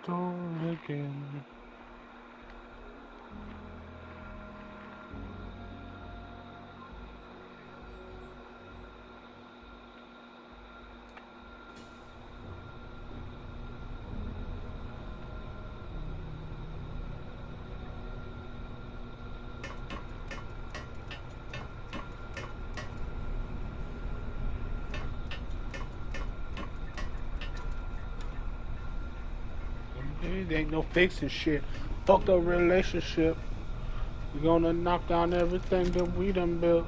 door again. It ain't no fixing shit. Fuck the relationship. We gonna knock down everything that we done built.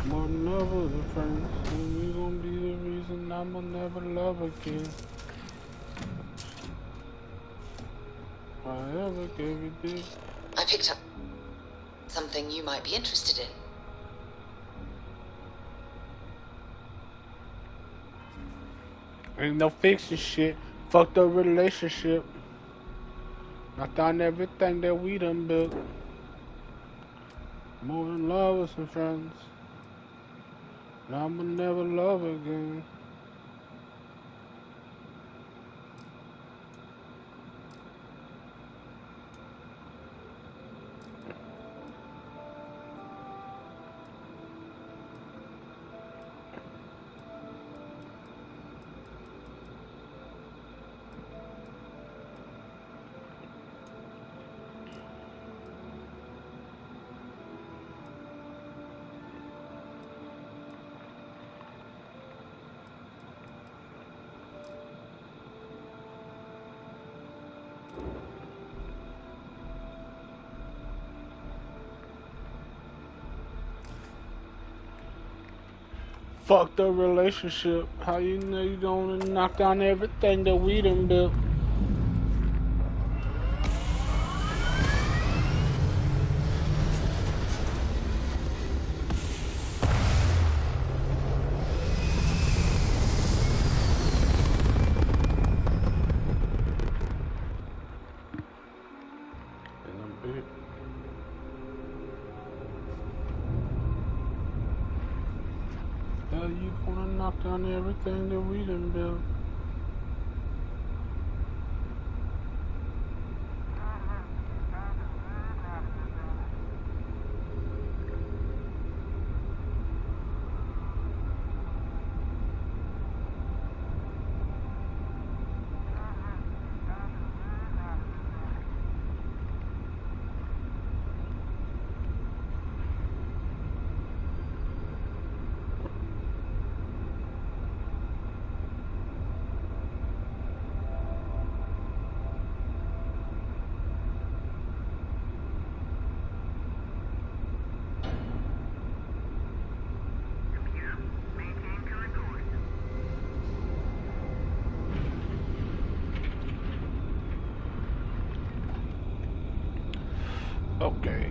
More than ever the friends. And we gonna be the reason I'ma never love again. I ever gave you this. I picked up something you might be interested in. Ain't no fixing shit. Fuck the relationship. Knock down everything that we done built. More than lovers and friends. And I'ma never love again. Fuck the relationship. How you know you gonna knock down everything that we done built? How you gonna knock down everything that we done built? Okay.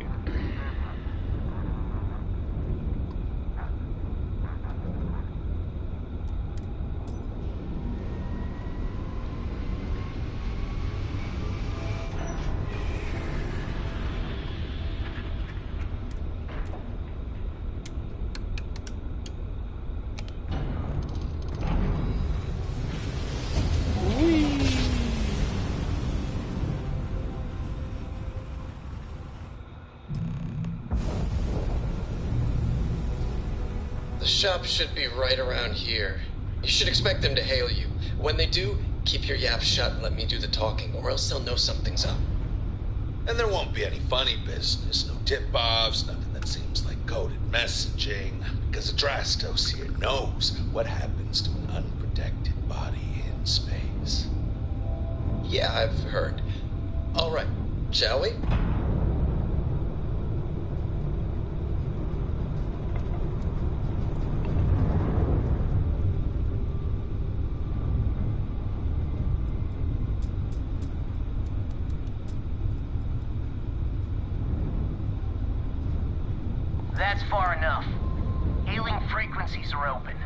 The shop should be right around here. You should expect them to hail you. When they do, keep your yap shut and let me do the talking, or else they'll know something's up. And there won't be any funny business, no tip-offs, nothing that seems like coded messaging, because Adrastos here knows what happens to an unprotected body in space. Yeah, I've heard. All right, shall we? That's far enough. Hailing frequencies are open.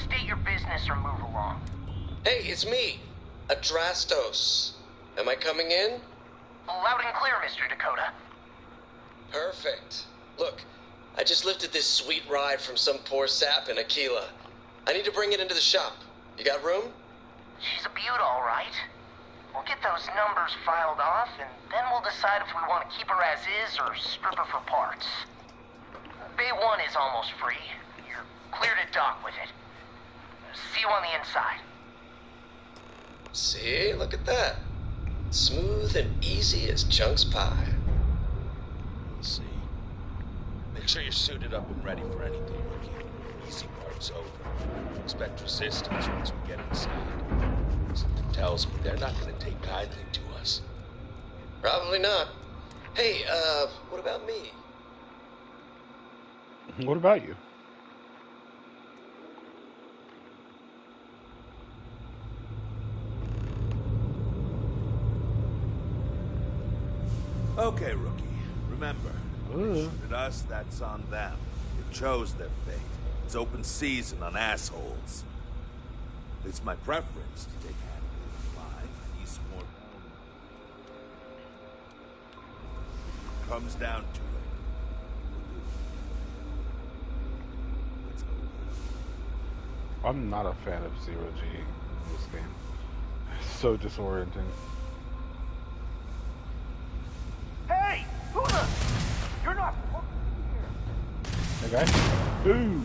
State your business or move along. Hey, it's me, Adrastos. Am I coming in? Loud and clear, Mr. Dakota. Perfect. Look, I just lifted this sweet ride from some poor sap in Aquila. I need to bring it into the shop. You got room? She's a beaut, all right. We'll get those numbers filed off, and then we'll decide if we want to keep her as is or strip her for parts. Bay 1 is almost free. You're clear to dock with it. See you on the inside. See? Look at that. Smooth and easy as Chunk's pie. See? Make sure you're suited up and ready for anything, Rookie. Easy part's over. Expect resistance once we get inside. Something tells me they're not gonna take kindly to us. Probably not. Hey, what about me? What about you? Okay, Rookie. Remember, they shoot at us, that's on them. They chose their fate. It's open season on assholes. It's my preference to take Hannibal alive. He's more... Comes down to it. Let's go. I'm not a fan of Zero G in this game. It's so disorienting. Hey! Who the... You're not... That guy? Ooh!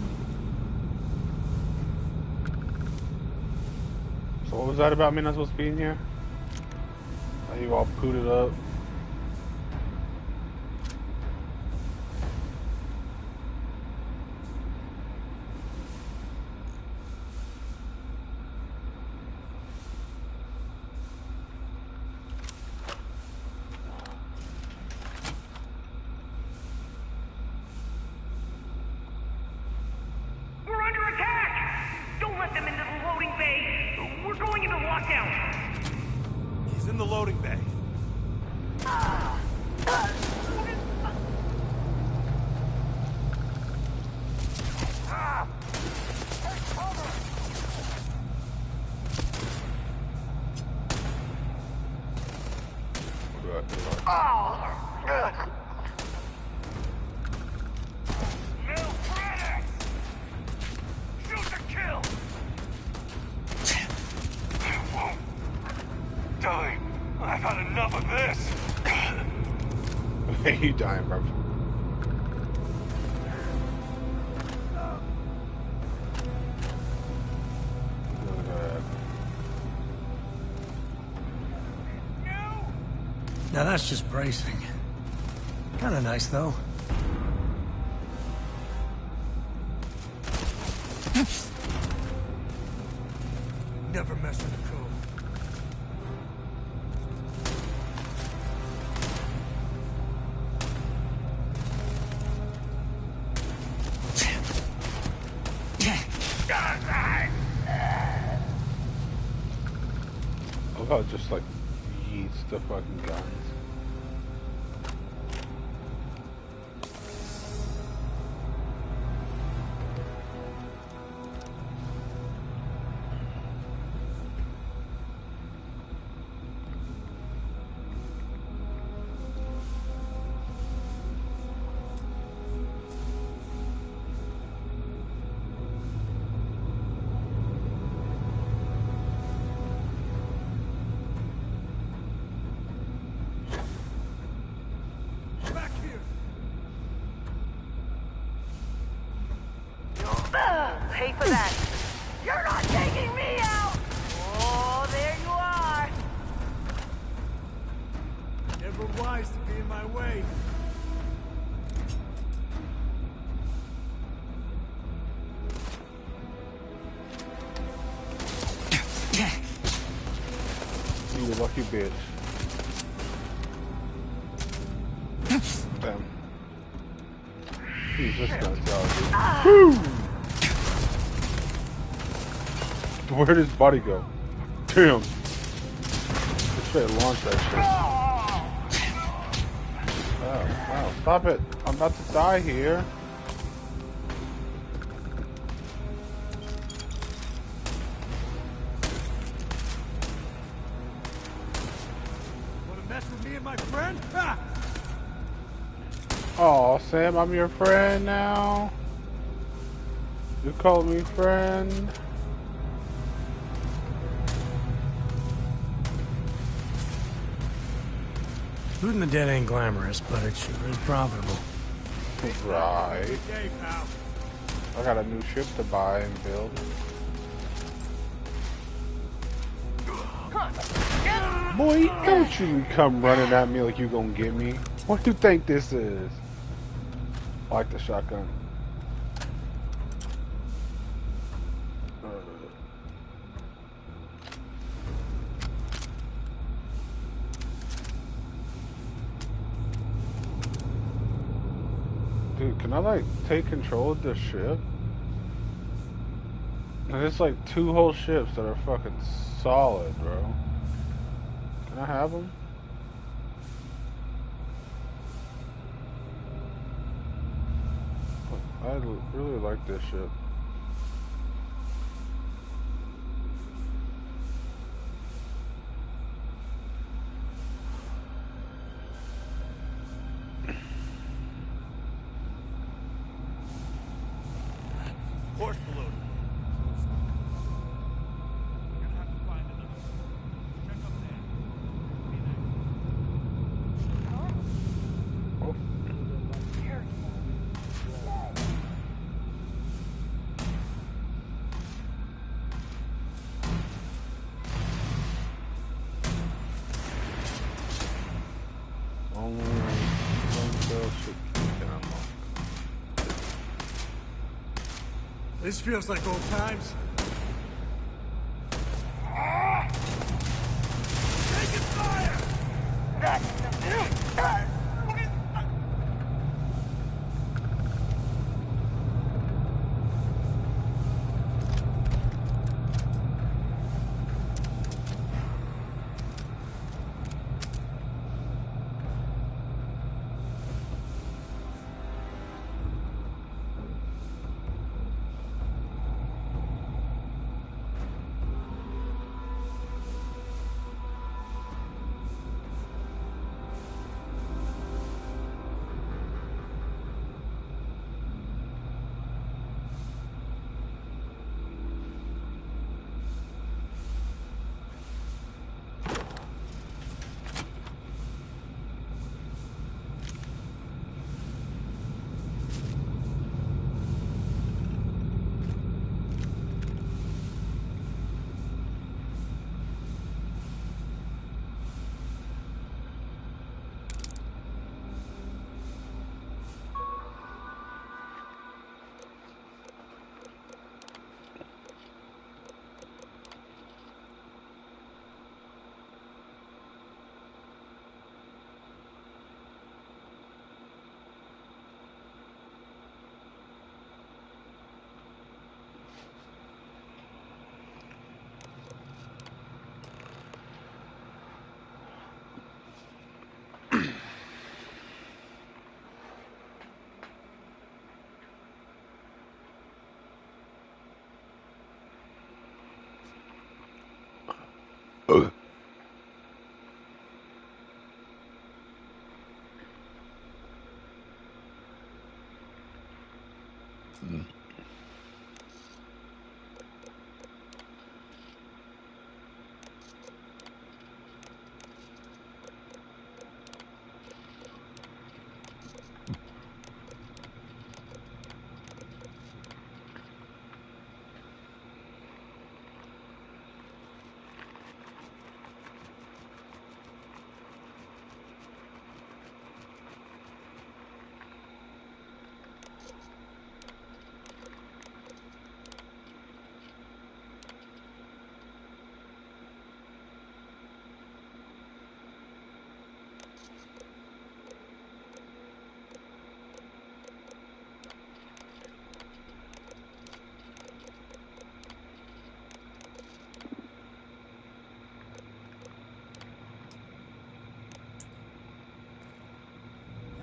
So what was that about me not supposed to be in here? Are you all pooted up? We're under attack! Don't let them into the loading bay! We're going into lockdown! He's in the loading bay. I've had enough of this! You dying, bro. Now that's just bracing. Kinda nice, though. Never mess with the code. I love how it just like yeets the fucking guns. Pay for that. You're not taking me out! Oh, there you are. Never wise to be in my way. You lucky bitch. Damn. He's just gonna tell you. Woo! Where did his body go? Damn. Just straight launch that shit. Wow, stop it. I'm about to die here. Wanna mess with me and my friend? Ha! Oh, Sam, I'm your friend now. You call me friend. Looting the dead ain't glamorous, but it's sure is profitable. Right. Hey, pal. I got a new ship to buy and build. Boy, don't you come running at me like you gonna get me. What do you think this is? I like the shotgun. Dude, can I like take control of this ship? And it's like 2 whole ships that are fucking solid, bro. Can I have them? I really like this ship. Horse balloon. Gonna have to find another. Check up there. Oh. Only one girl should keep it unlocked. This feels like old times. Taking fire!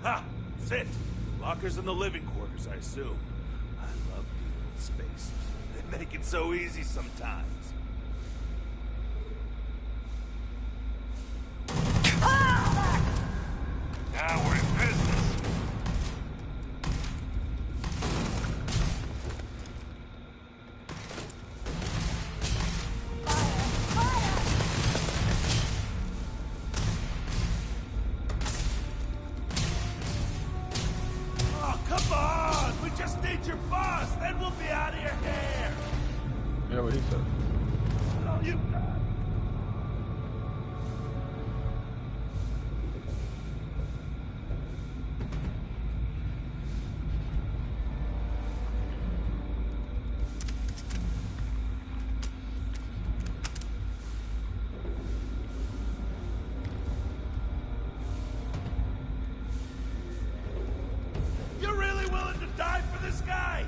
Ha! That's it. Lockers in the living quarters, I assume. I love dealing with space. They make it so easy sometimes. Now we're in business. he said. Oh, you. You're really willing to die for this guy?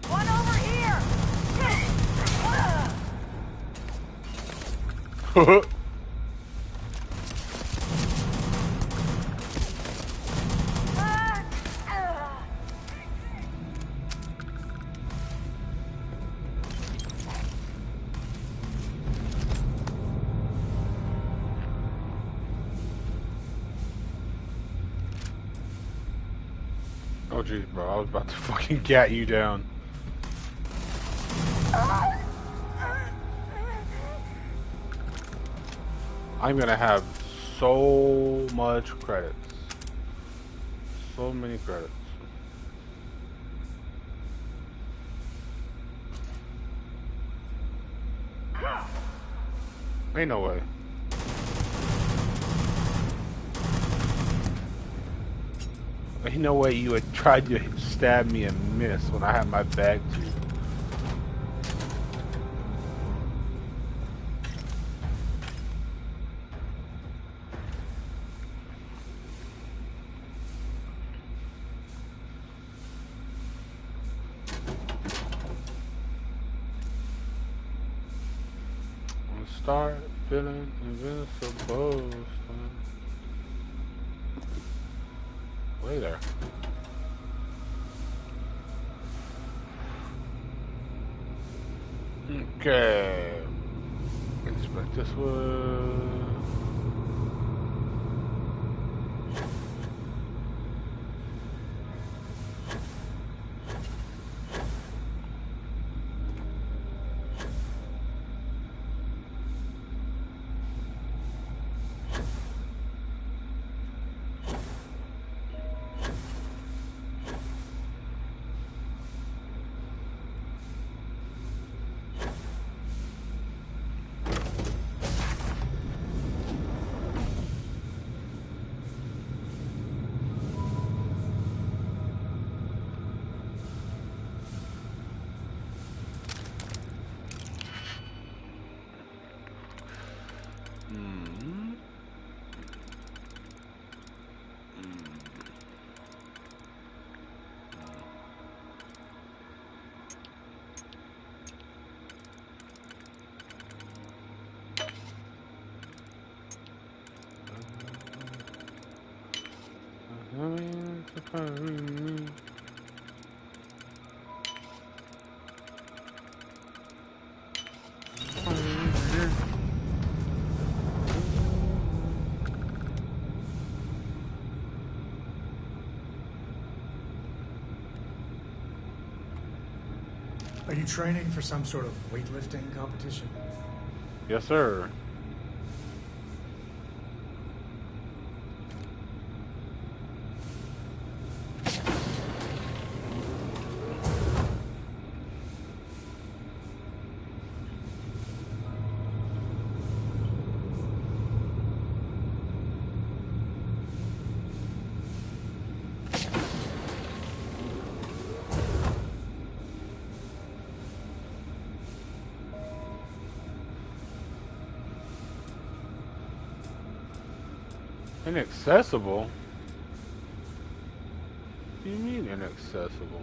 One over here! Oh jeez, bro, I was about to fucking gat you down. I'm gonna have so much credits. So many credits. Ain't no way. Ain't no way you had tried to stab me and miss when I had my bag to you. Start feeling invincible. Wait there. Okay. Inspect this one. Are you training for some sort of weightlifting competition? Yes, sir. Inaccessible? What do you mean inaccessible?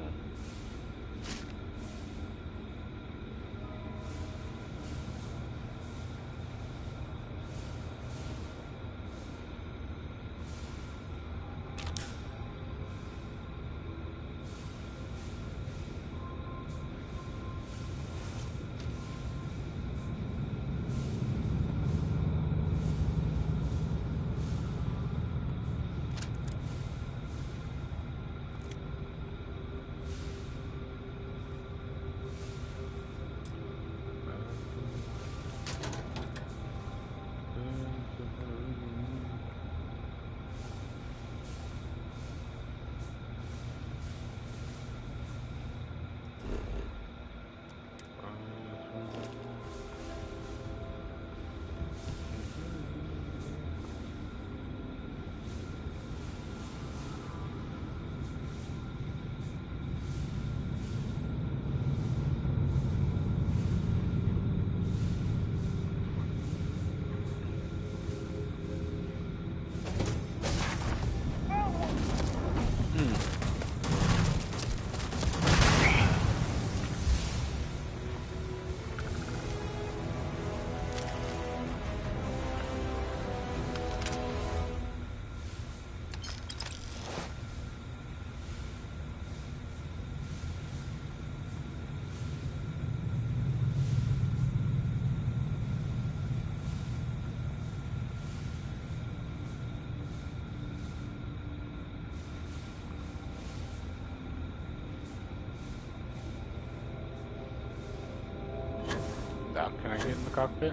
get in the cockpit?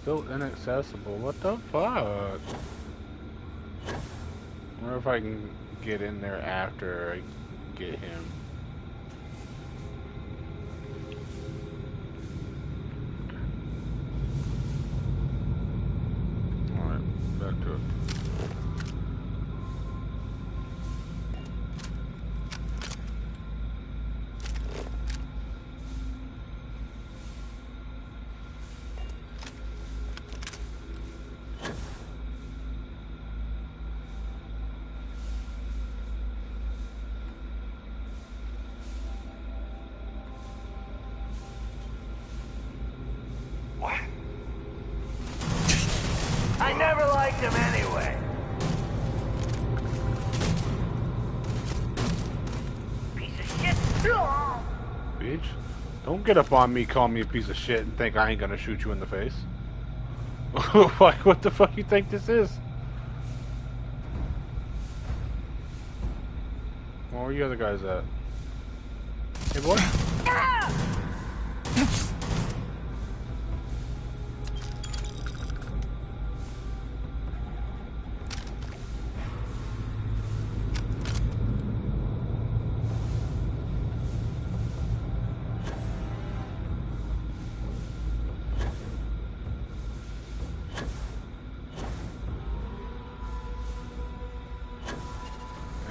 Still inaccessible. What the fuck? I wonder if I can get in there after I get him. Alright, back to it. I never liked him anyway. Piece of shit. Bitch. Don't get up on me, call me a piece of shit, and think I ain't gonna shoot you in the face. Like, what the fuck you think this is? Well, where you other guys at? Hey, boy.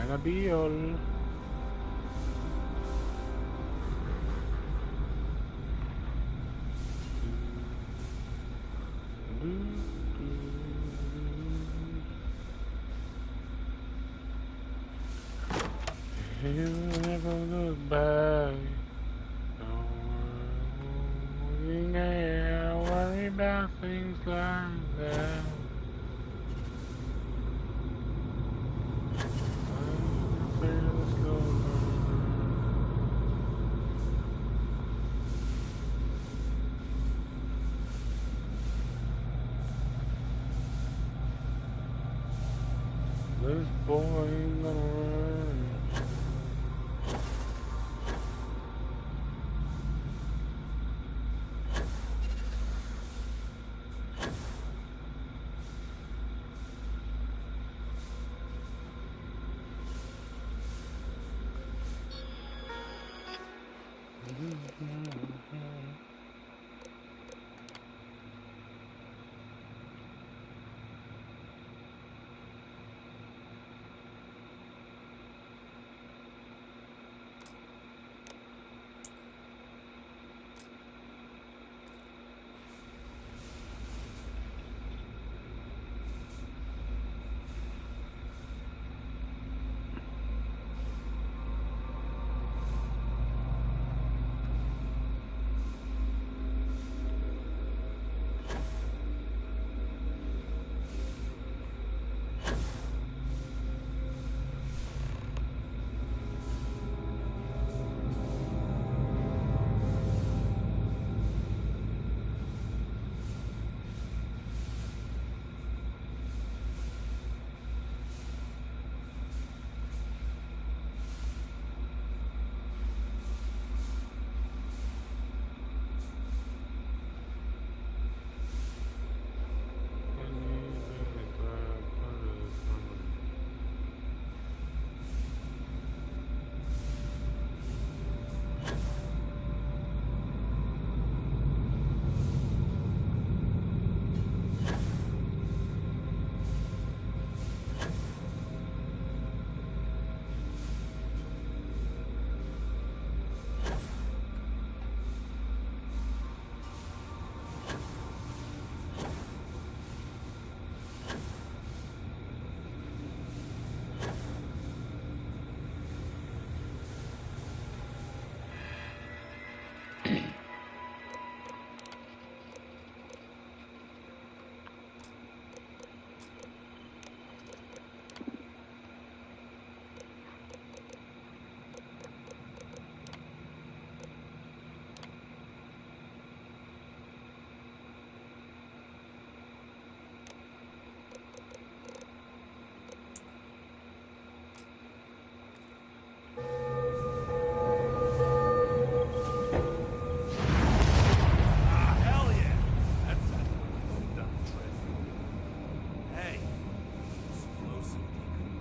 Annabelle. You never look back. Don't worry about things like that. This boy ain't gonna run.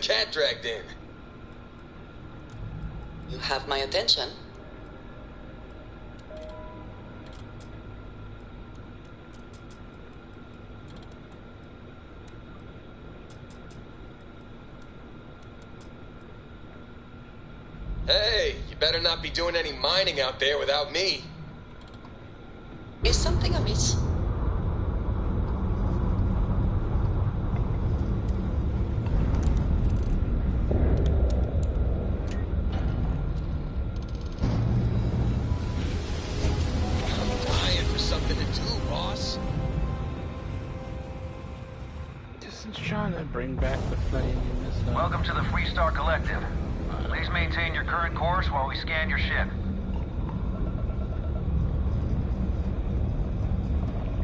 cat dragged in. You have my attention. Hey, you better not be doing any mining out there without me. Is something amiss? I'm dying for something to do, boss. Just trying to bring back the flame in this. Welcome to the Freestar Collective. Please maintain your current course while we scan your ship.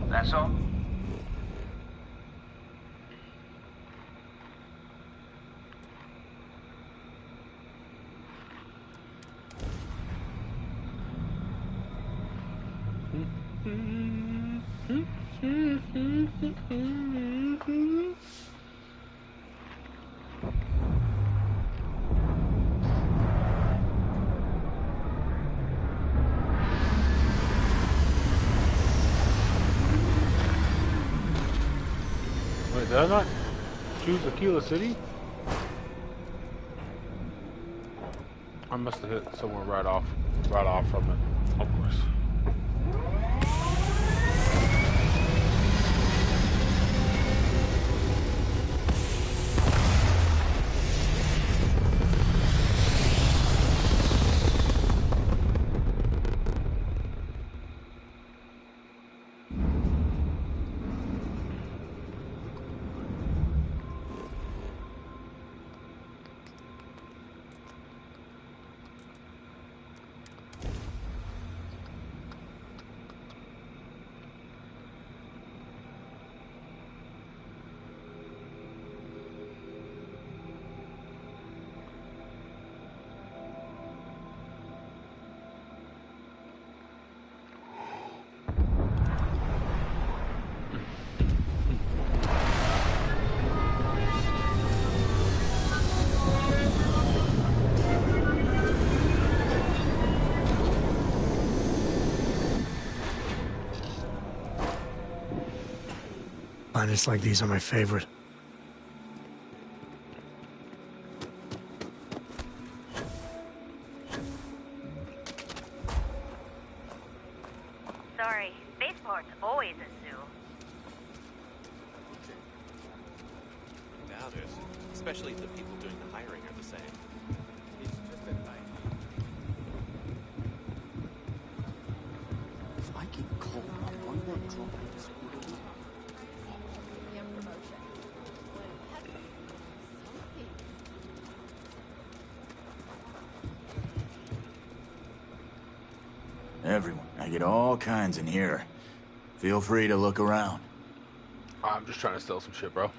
That's all? Wait, did I not choose Aquila City? I must have hit somewhere right off from it. Of course. Planets like these are my favorite. Sorry, spaceport's always a zoo. Now there's, especially if the people doing the hiring are the same. It's just that If I get called on one of them droids, Everyone. I get all kinds in here. Feel free to look around. I'm just trying to sell some shit, bro.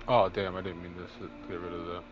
Oh, damn, I didn't mean to get rid of that.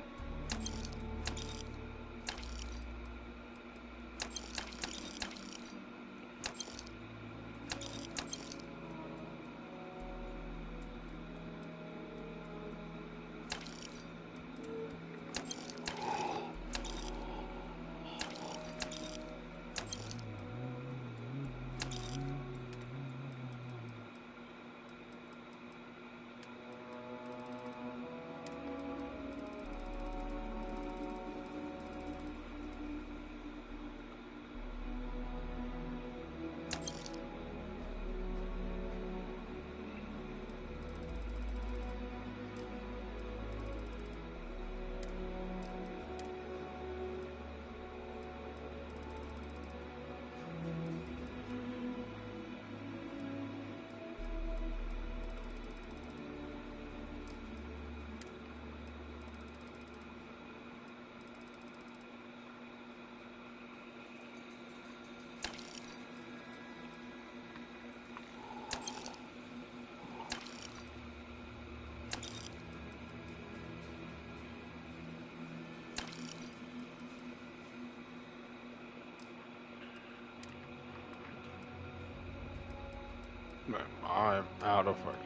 I'm out of fucking.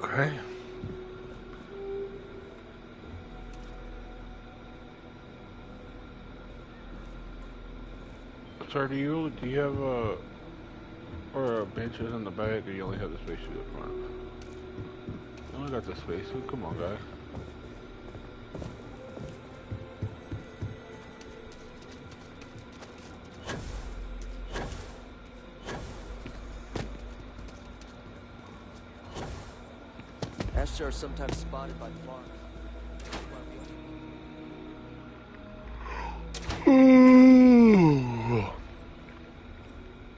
Okay. Sir, do you have or benches in the back, or you only have the spacesuit up front? I only got the spacesuit. Come on, guys. Astro are sometimes spotted by farmers.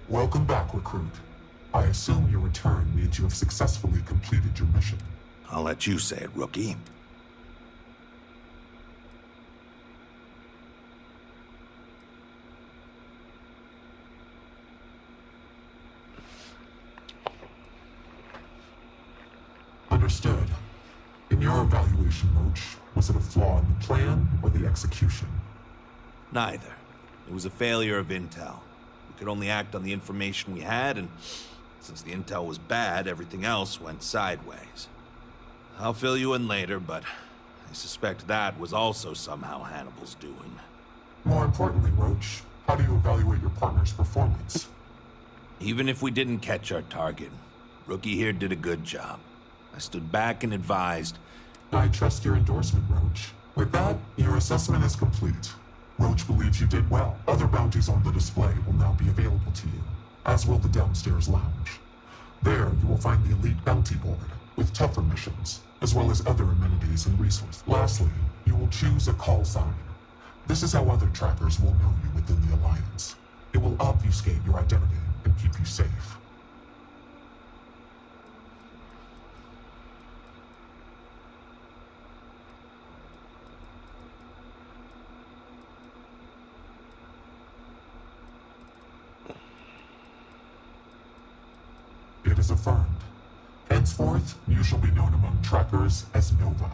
Welcome back, recruit. I assume your return means you have successfully completed your mission. I'll let you say it, rookie. Understood. In your evaluation, Roach, was it a flaw in the plan or the execution? Neither. It was a failure of intel. We could only act on the information we had, and since the intel was bad, everything else went sideways. I'll fill you in later, but I suspect that was also somehow Hannibal's doing. More importantly, Roach, how do you evaluate your partner's performance? Even if we didn't catch our target, Rookie here did a good job. I stood back and advised. I trust your endorsement, Roach. With that, your assessment is complete. Roach believes you did well. Other bounties on the display will now be available to you, as will the downstairs lounge. There, you will find the elite bounty board, with tougher missions, as well as other amenities and resources. Lastly, you will choose a call sign. This is how other trackers will know you within the Alliance. It will obfuscate your identity and keep you safe. It is affirmed. Henceforth, you shall be known among trackers as Nova.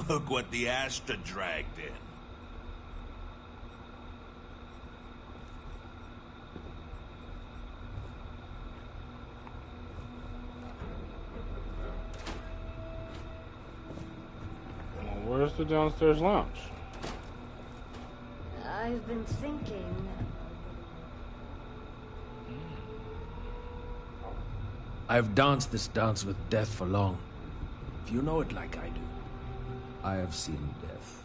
Look what the Astra dragged in. Where's the downstairs lounge? I've been thinking. I've danced this dance with death for long. If you know it like I do. I have seen death.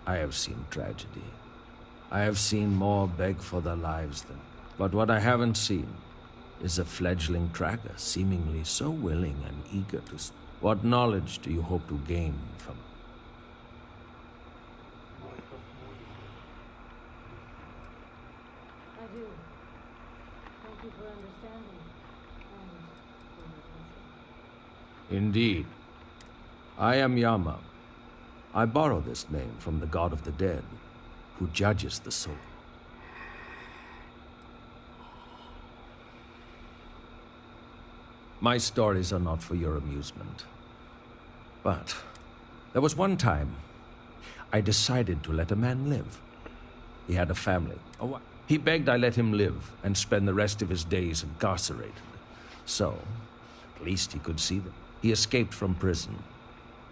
I have seen tragedy. I have seen more beg for their lives than... But what I haven't seen is a fledgling tracker seemingly so willing and eager to... What knowledge do you hope to gain from... I do. Thank you for understanding. And for your attention. Indeed. I am Yama. I borrow this name from the god of the dead, who judges the soul. My stories are not for your amusement. But there was one time I decided to let a man live. He had a family, a wife. He begged I let him live and spend the rest of his days incarcerated. So, at least he could see them. He escaped from prison.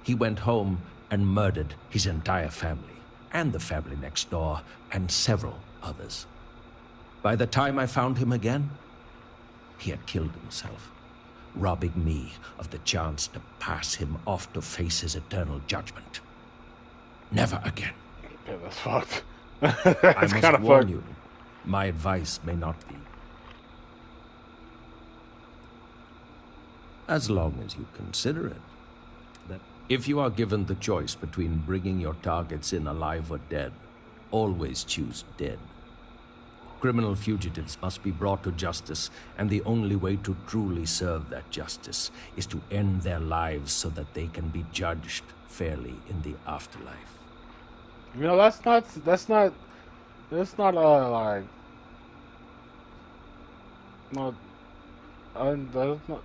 He went home and murdered his entire family, and the family next door, and several others. By the time I found him again, he had killed himself, robbing me of the chance to pass him off to face his eternal judgment. Never again. Yeah, that's fucked. I must warn you, my advice may not be. As long as you consider it. That if you are given the choice between bringing your targets in alive or dead, always choose dead. Criminal fugitives must be brought to justice, and the only way to truly serve that justice is to end their lives so that they can be judged fairly in the afterlife. You know, that's not like, no,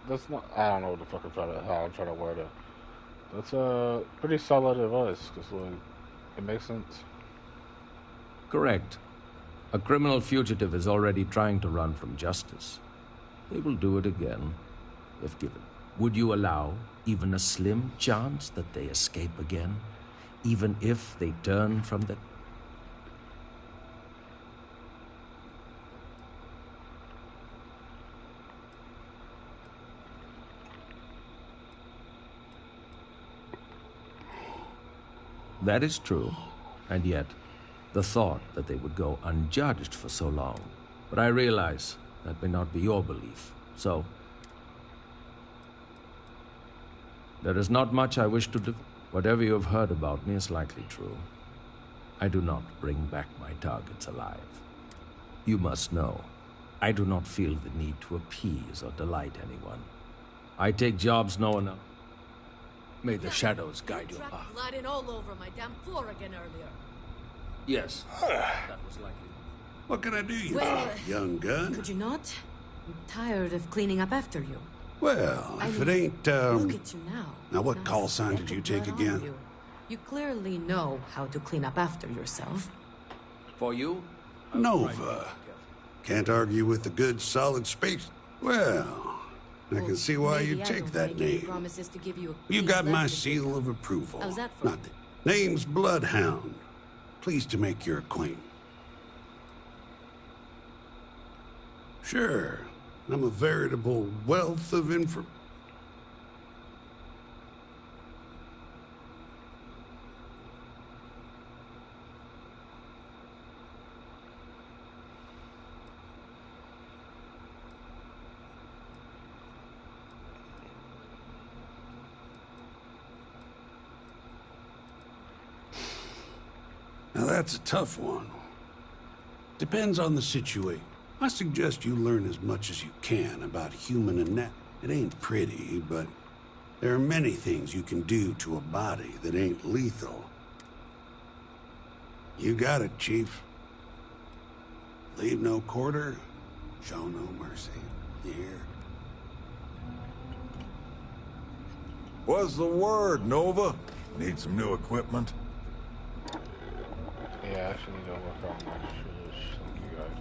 that's not, I don't know what the fuck how I'm trying to word it. That's pretty solid advice, because, like, it makes sense. Correct. A criminal fugitive is already trying to run from justice. They will do it again, if given. Would you allow even a slim chance that they escape again, even if they turn from the... That is true, and yet, the thought that they would go unjudged for so long. But I realize that may not be your belief, so... There is not much I wish to do. Whatever you have heard about me is likely true. I do not bring back my targets alive. You must know, I do not feel the need to appease or delight anyone. I take jobs no one else. May the shadows guide your path. Blood in all over my damn floor again earlier. Yes, that was likely. What can I do you Well, for, young gun? Could you not? I'm tired of cleaning up after you. Well, if it ain't, Look at you now. Now, what call sign did you take again? You clearly know how to clean up after yourself. For you? Nova. Can't argue with a good, solid space. Well, I can see why you take that name. Promises to give you You got my seal of approval. How's that for? Not the name's Bloodhound. Pleased to make your acquaintance. Sure, I'm a veritable wealth of info. Now that's a tough one. Depends on the situation. I suggest you learn as much as you can about human anatomy. It ain't pretty, but there are many things you can do to a body that ain't lethal. You got it, Chief. Leave no quarter, show no mercy. You hear? What's the word, Nova? Need some new equipment? Yeah, I actually need to work on my shoes. Thank you guys.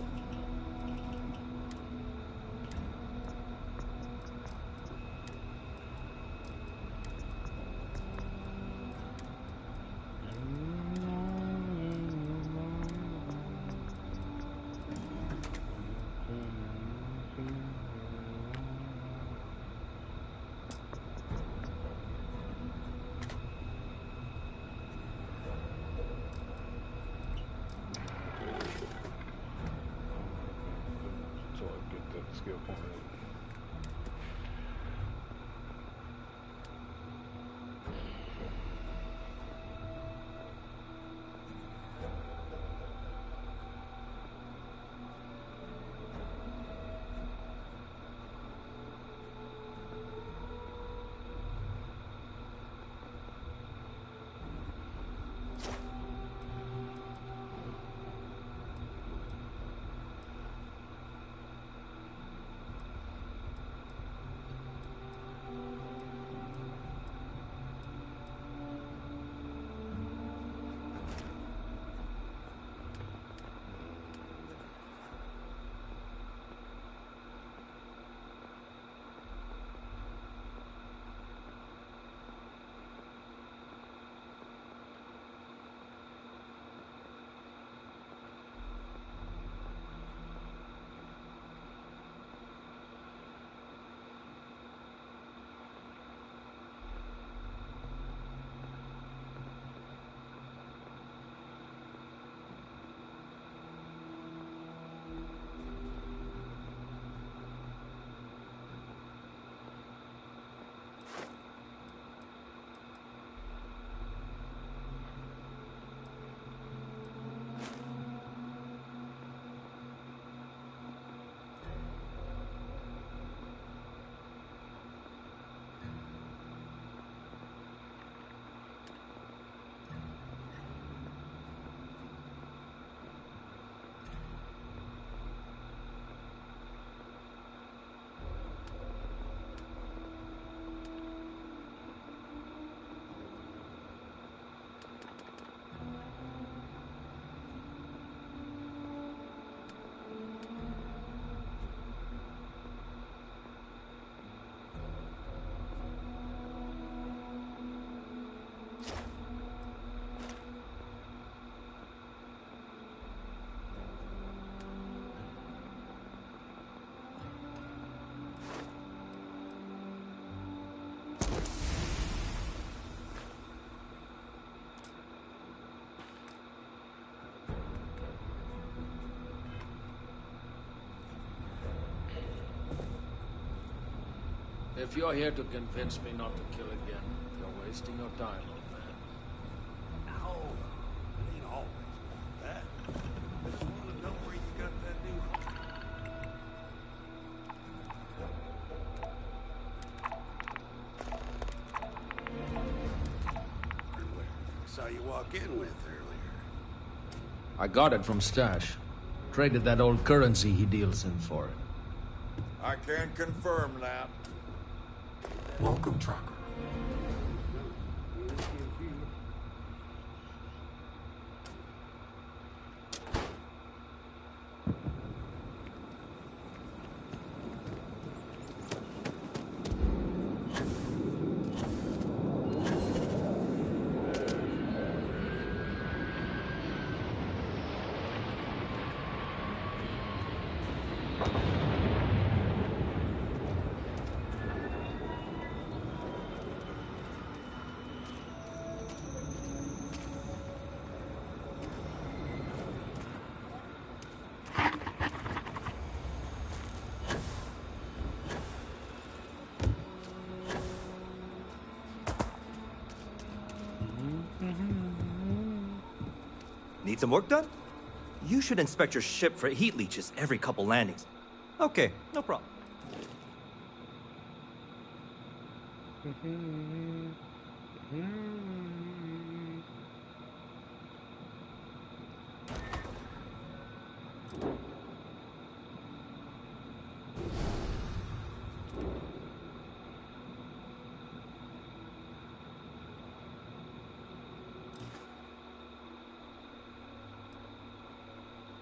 If you're here to convince me not to kill again, you're wasting your time, old man. No, it ain't always like that. I just want to know where you got that new... I saw you walk in with earlier. I got it from Stash. Traded that old currency he deals in for it. I can confirm that. Welcome, Tracker. Need some work done? You should inspect your ship for heat leeches every couple landings. Okay, no problem.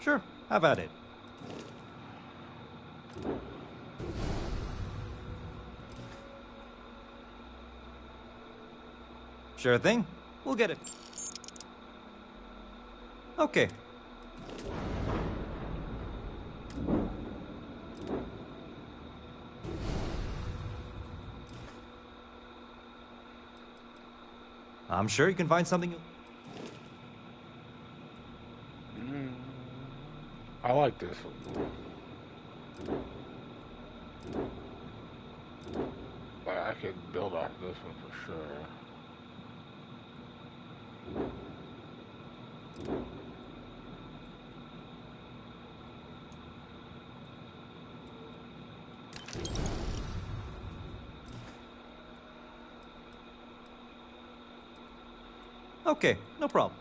Sure, have at it. Sure thing. We'll get it. Okay. I'm sure you can find something you... I like this one. Like, I could build off this one for sure. Okay, no problem.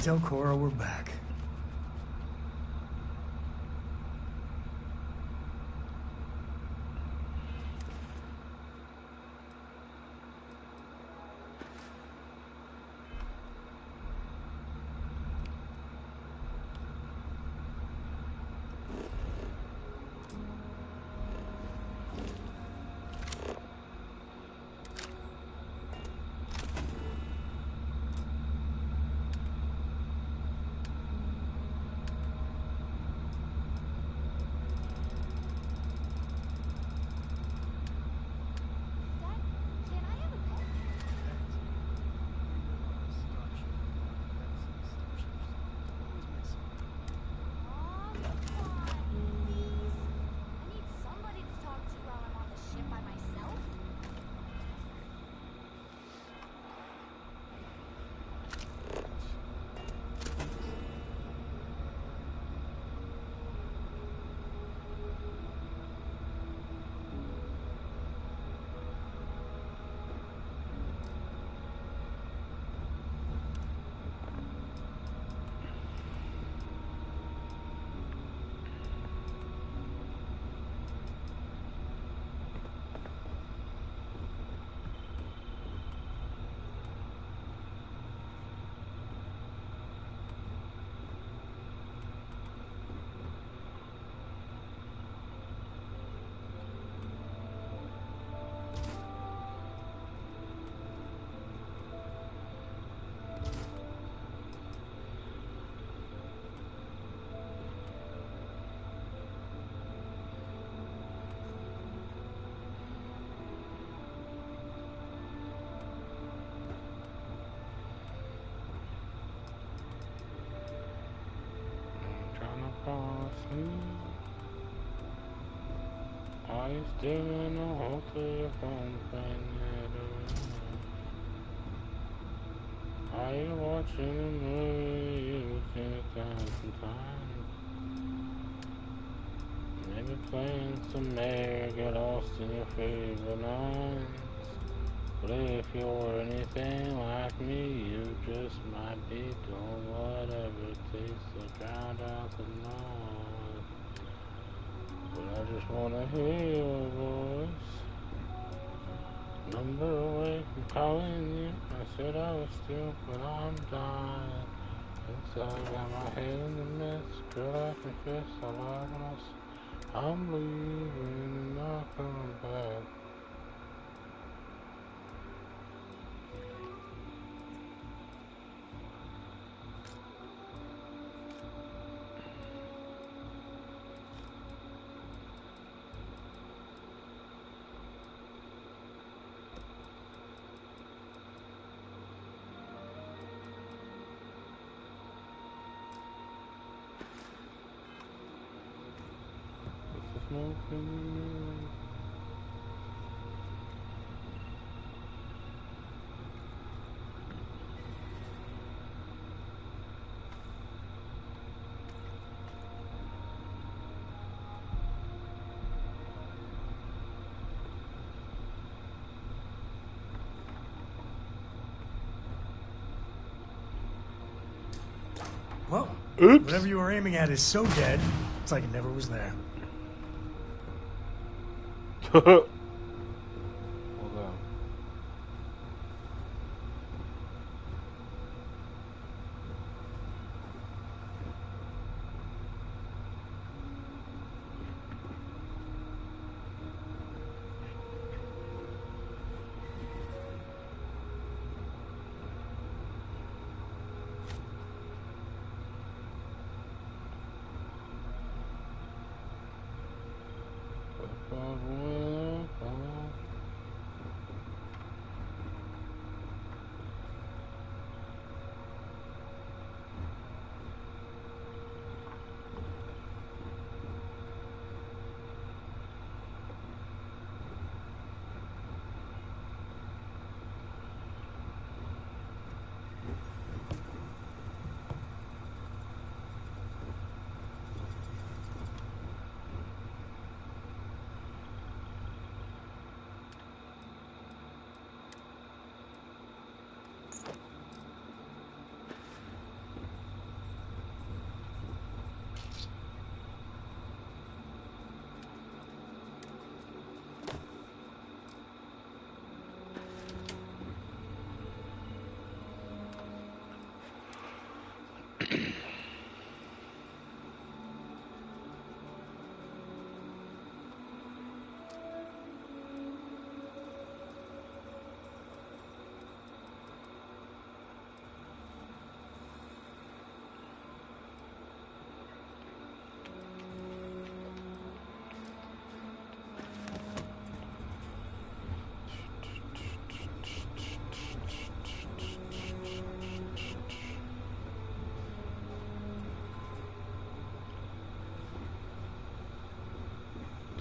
Tell Cora we're back. sleep. Are you still in the hotel phone playing it around? Are you watching a movie you think time from time? Maybe playing some air, get lost in your favorite lines. But if you're anything like me, you just might be doing whatever it takes to drown out the noise. But I just wanna hear your voice. Number away from calling you. I said I was still, but I'm dying. Inside, got my head in the mess. Girl, I confess I lied when I said I'm leaving and not coming back. Smoking. Well, oops. Whatever you were aiming at is so dead, it's like it never was there. Hold on.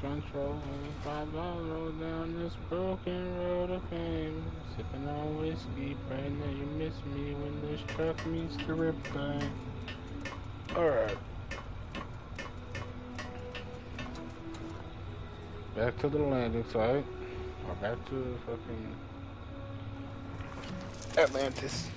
Control, $5 roll down this broken road of fame. Sipping on whiskey, praying that you miss me when this truck meets the riptide. Alright. Back to the landing site. Or back to fucking Atlantis.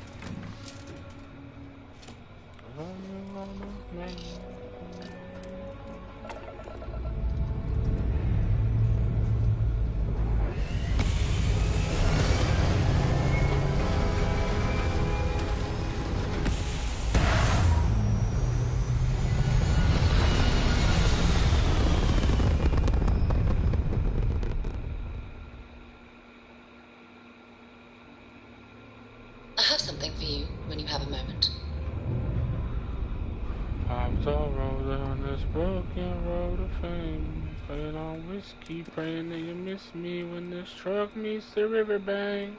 I have something for you when you have a moment. I'm so roll down this broken road of fame. Playing on whiskey, praying that you miss me when this truck meets the riverbank.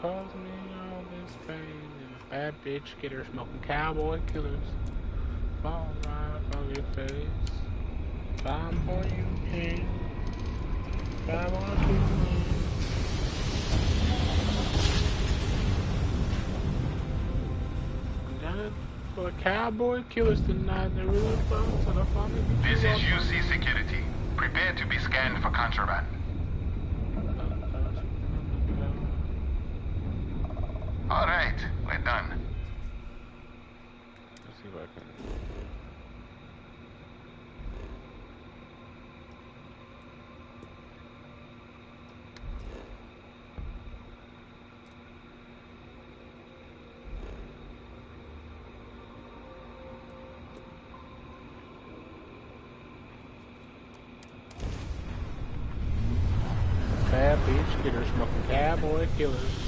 Cause me all this pain in the Bad bitch, get her smoking cowboy killers. Fall right from your face. Time for you, king. I want to win. For cowboy killers tonight, they're really fun, so the fun This is UC Security. Prepare to be scanned for contraband. Alright, we're done. Let's see if I can. Bad bitch, get her smoking cowboy killers.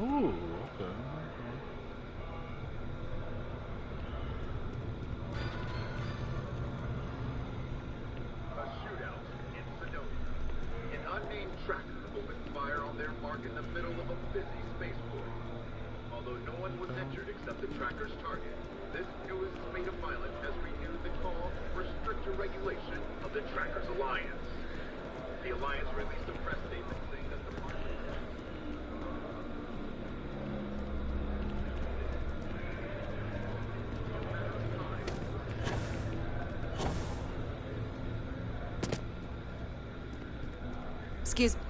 Ooh, okay. A shootout in Sedona. An unnamed tracker opened fire on their mark in the middle of a busy spaceport. Although no one was injured except the tracker's target, this newest spate of violence has renewed the call for stricter regulation of the Trackers Alliance. The Alliance released a press statement saying that the mark... Excuse me.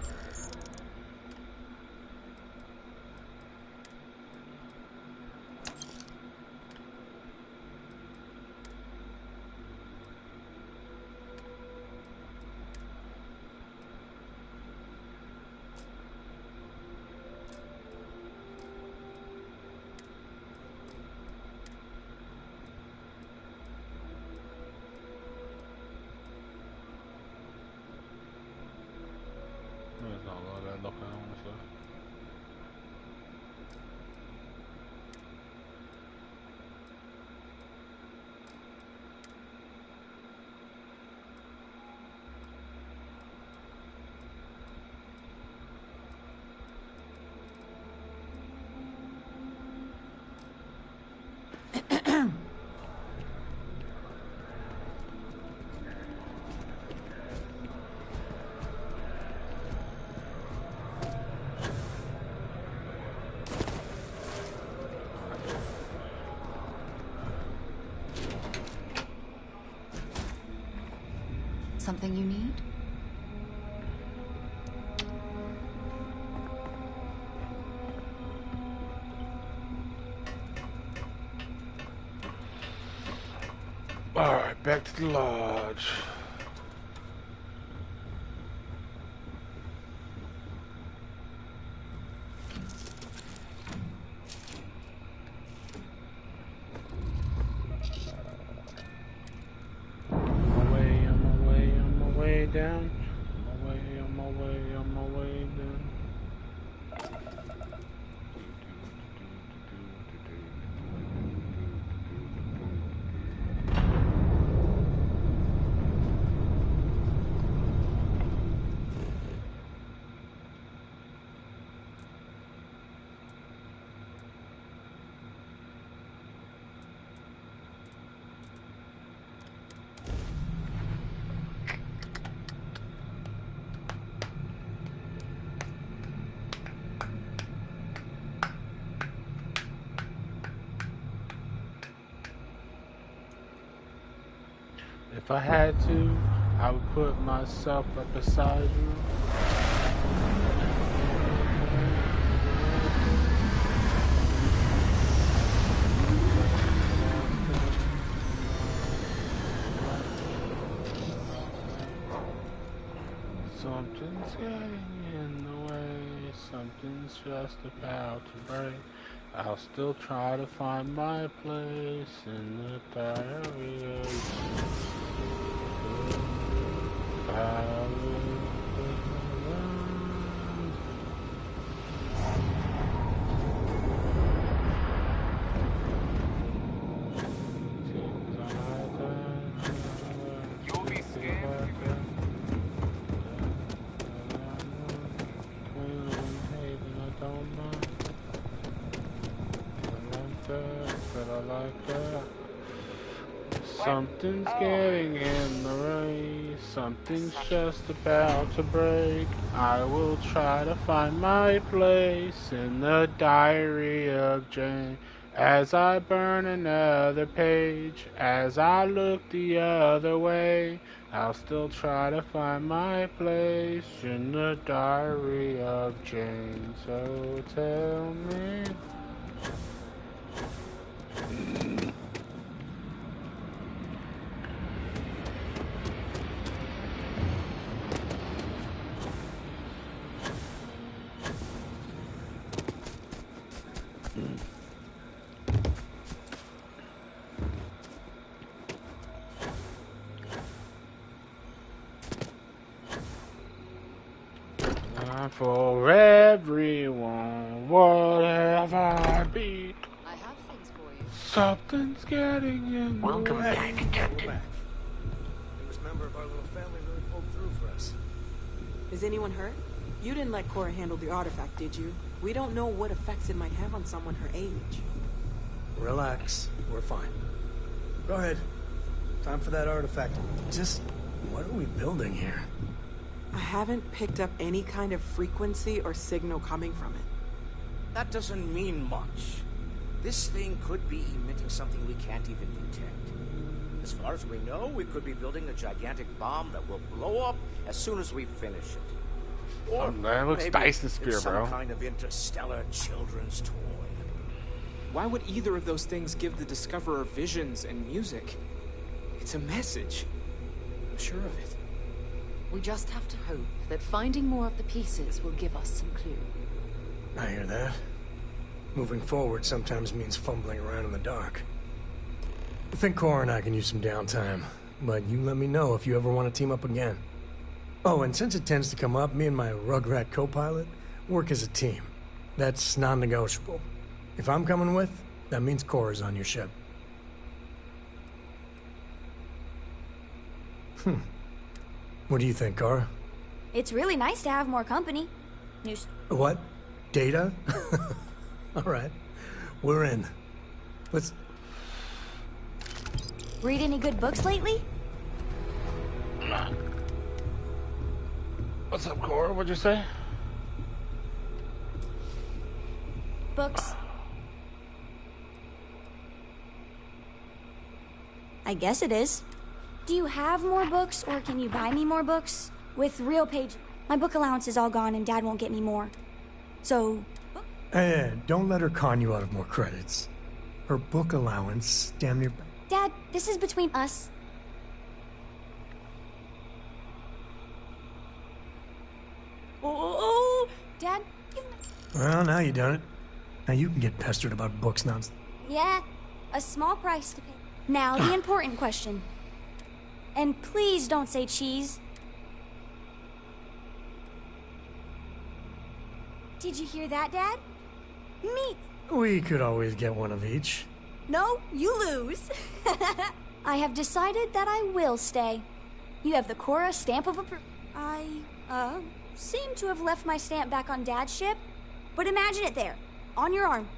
No, it's not like that. Look at honestly. Something you need? Alright, back to the lodge. On my way down. On my way down. If I had to, I would put myself up beside you. Something's getting in the way, something's just about to break. I'll still try to find my place in the diary of You'll be scammed. Something's getting in the way, something's just about to break. I will try to find my place in the diary of Jane. As I burn another page, as I look the other way, I'll still try to find my place in the diary of Jane. So tell me. For everyone, whatever I be, I have things for you. something's getting in the way. Welcome back, Captain. Newest member of our little family really pulled through for us. Is anyone hurt? You didn't let Cora handle the artifact, did you? We don't know what effects it might have on someone her age. Relax. We're fine. Go ahead. Time for that artifact. Just, what are we building here? I haven't picked up any kind of frequency or signal coming from it. That doesn't mean much. This thing could be emitting something we can't even detect. As far as we know, we could be building a gigantic bomb that will blow up as soon as we finish it. Or that looks maybe Dyson Spear, it's some bro. kind of interstellar children's toy. Why would either of those things give the Discoverer visions and music? It's a message. I'm sure of it. We just have to hope that finding more of the pieces will give us some clue. I hear that. Moving forward sometimes means fumbling around in the dark. I think Cora and I can use some downtime, but you let me know if you ever want to team up again. Oh, and since it tends to come up, me and my Rugrat co-pilot work as a team. That's non-negotiable. If I'm coming with, that means Cora's on your ship. What do you think, Cora? It's really nice to have more company. What? Data? All right. We're in. Let's... Read any good books lately? What's up, Cora? What'd you say? Books. I guess it is. Do you have more books, or can you buy me more books? With real page... My book allowance is all gone, and Dad won't get me more. So... Hey, don't let her con you out of more credits. Her book allowance, damn near... Dad, this is between us. Oh, Dad, give me... Well, now you done it. Now you can get pestered about books nonsense. Yeah, a small price to pay. Now, the important question. And please don't say cheese. Did you hear that, Dad? Meat. We could always get one of each. No, you lose. I have decided that I will stay. You have the Cora stamp of approval. I, seem to have left my stamp back on Dad's ship, but imagine it there, on your arm.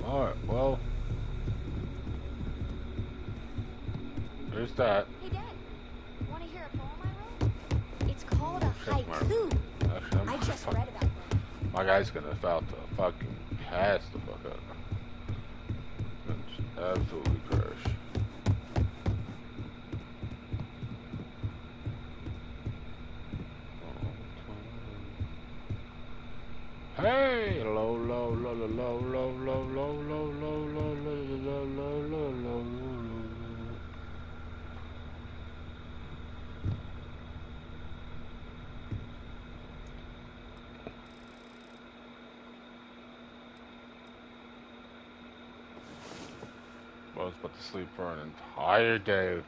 Alright, well. There's that. Hey, Dad, want to hear a poem I wrote? It's called a haiku. Actually, I just read about it. My guy's gonna about to fucking pass the fuck up. Absolutely crash. Hey, low, low, low, low, low, low, low, low, low, low, low, low, low, low, low. I was about to sleep for an entire day.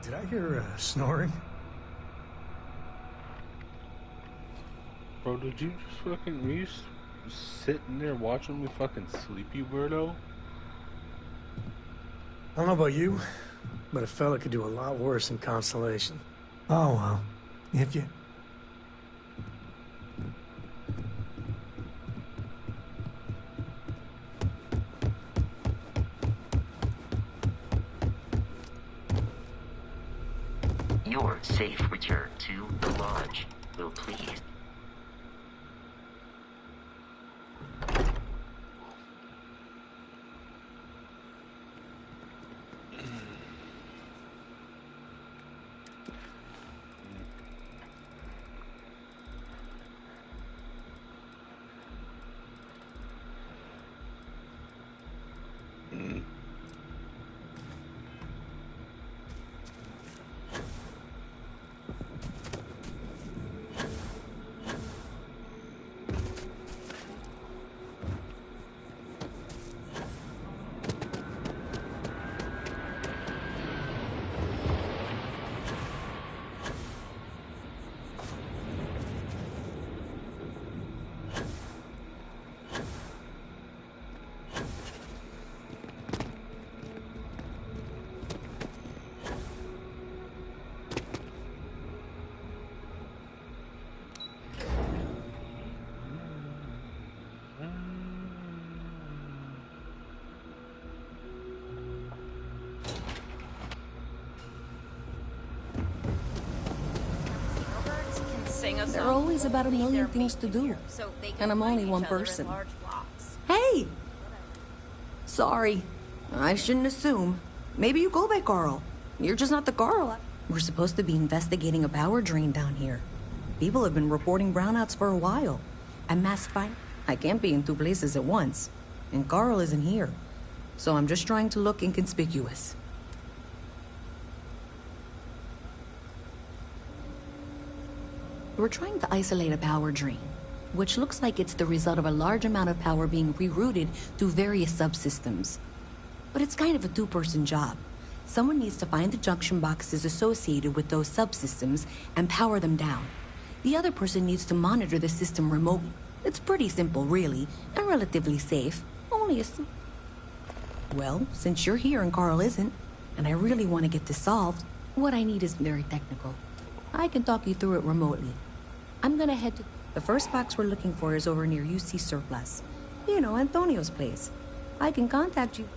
Did I hear snoring? Bro, did you just fucking, were you sitting there watching me fucking sleep, you weirdo? I don't know about you, but a fella could do a lot worse in Constellation. Oh, well. If you... Your safe return to the lodge. Will please. There are always about a million things to do, and I'm only one person. Hey! Sorry. I shouldn't assume. Maybe you go by Carl. You're just not the Carl. We're supposed to be investigating a power drain down here. People have been reporting brownouts for a while. And mass fire. I can't be in two places at once. And Carl isn't here. So I'm just trying to look inconspicuous. We're trying to isolate a power drain, which looks like it's the result of a large amount of power being rerouted through various subsystems. But it's kind of a two-person job. Someone needs to find the junction boxes associated with those subsystems and power them down. The other person needs to monitor the system remotely. It's pretty simple, really, and relatively safe. Only a... Well, since you're here and Carl isn't, and I really want to get this solved, what I need is very technical. I can talk you through it remotely. I'm gonna head to... The first box we're looking for is over near UC Surplus. You know, Antonio's place. I can contact you.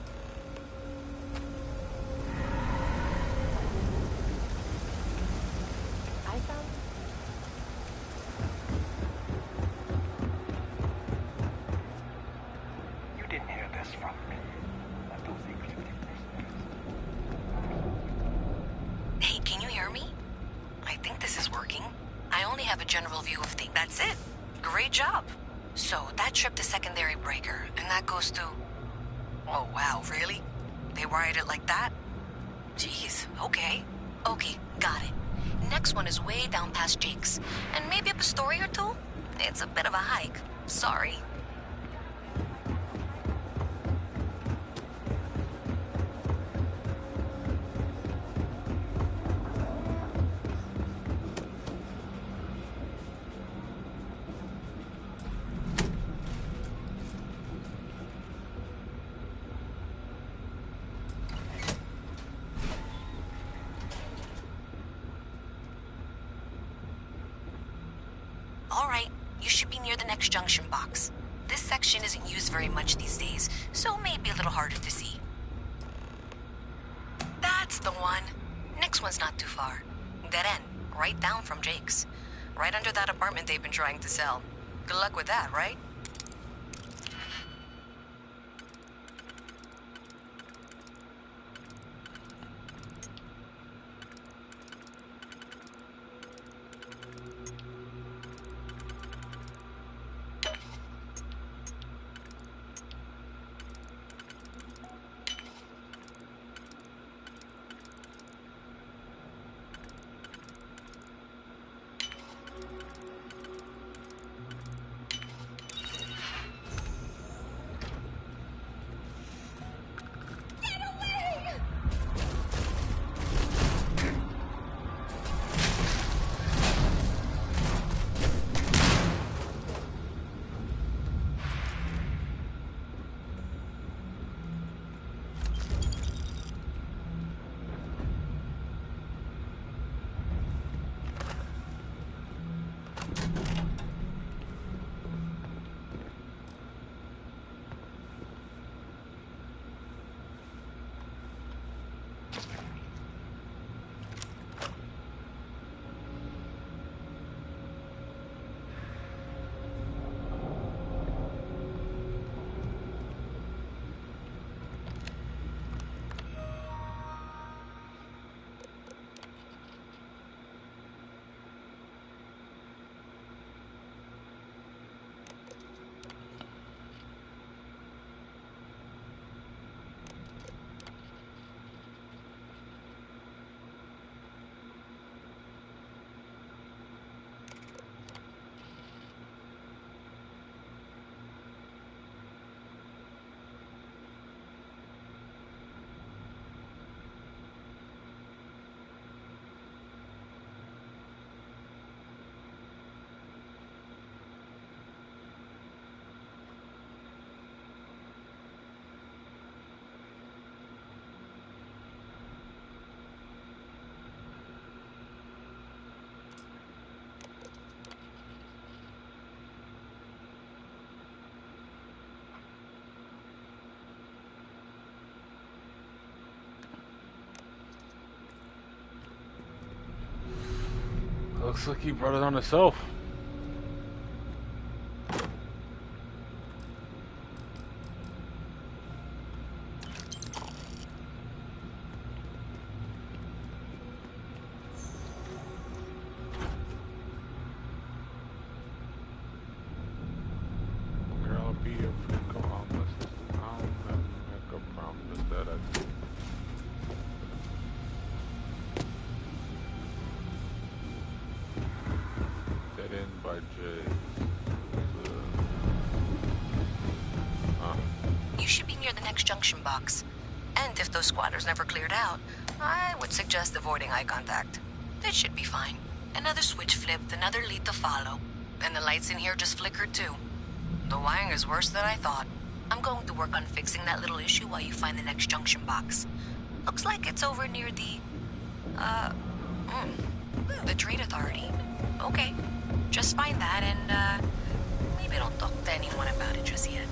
You didn't hear this from me. Hey, can you hear me? I think this is working. I only have a general view of things. That's it. Great job. So, that trip to secondary breaker, and that goes to... Oh, wow, really? They wired it like that? Jeez, okay. Okay, got it. Next one is way down past Jake's. And maybe up a story or two? It's a bit of a hike. Sorry. Alright, you should be near the next junction box. This section isn't used very much these days, so it may be a little harder to see. That's the one. Next one's not too far. Dead end, right down from Jake's. Right under that apartment they've been trying to sell. Good luck with that, right? Looks like he brought it on himself. Girl, be a freak promise. I'll never make a promise that I do. Dead end by Jay. You should be near the next junction box. And if those squatters never cleared out, I would suggest avoiding eye contact. It should be fine. Another switch flipped, another lead to follow. And the lights in here just flickered too. The wiring is worse than I thought. I'm going to work on fixing that little issue while you find the next junction box. Looks like it's over near the Trade Authority. Okay, just find that and, maybe don't talk to anyone about it just yet.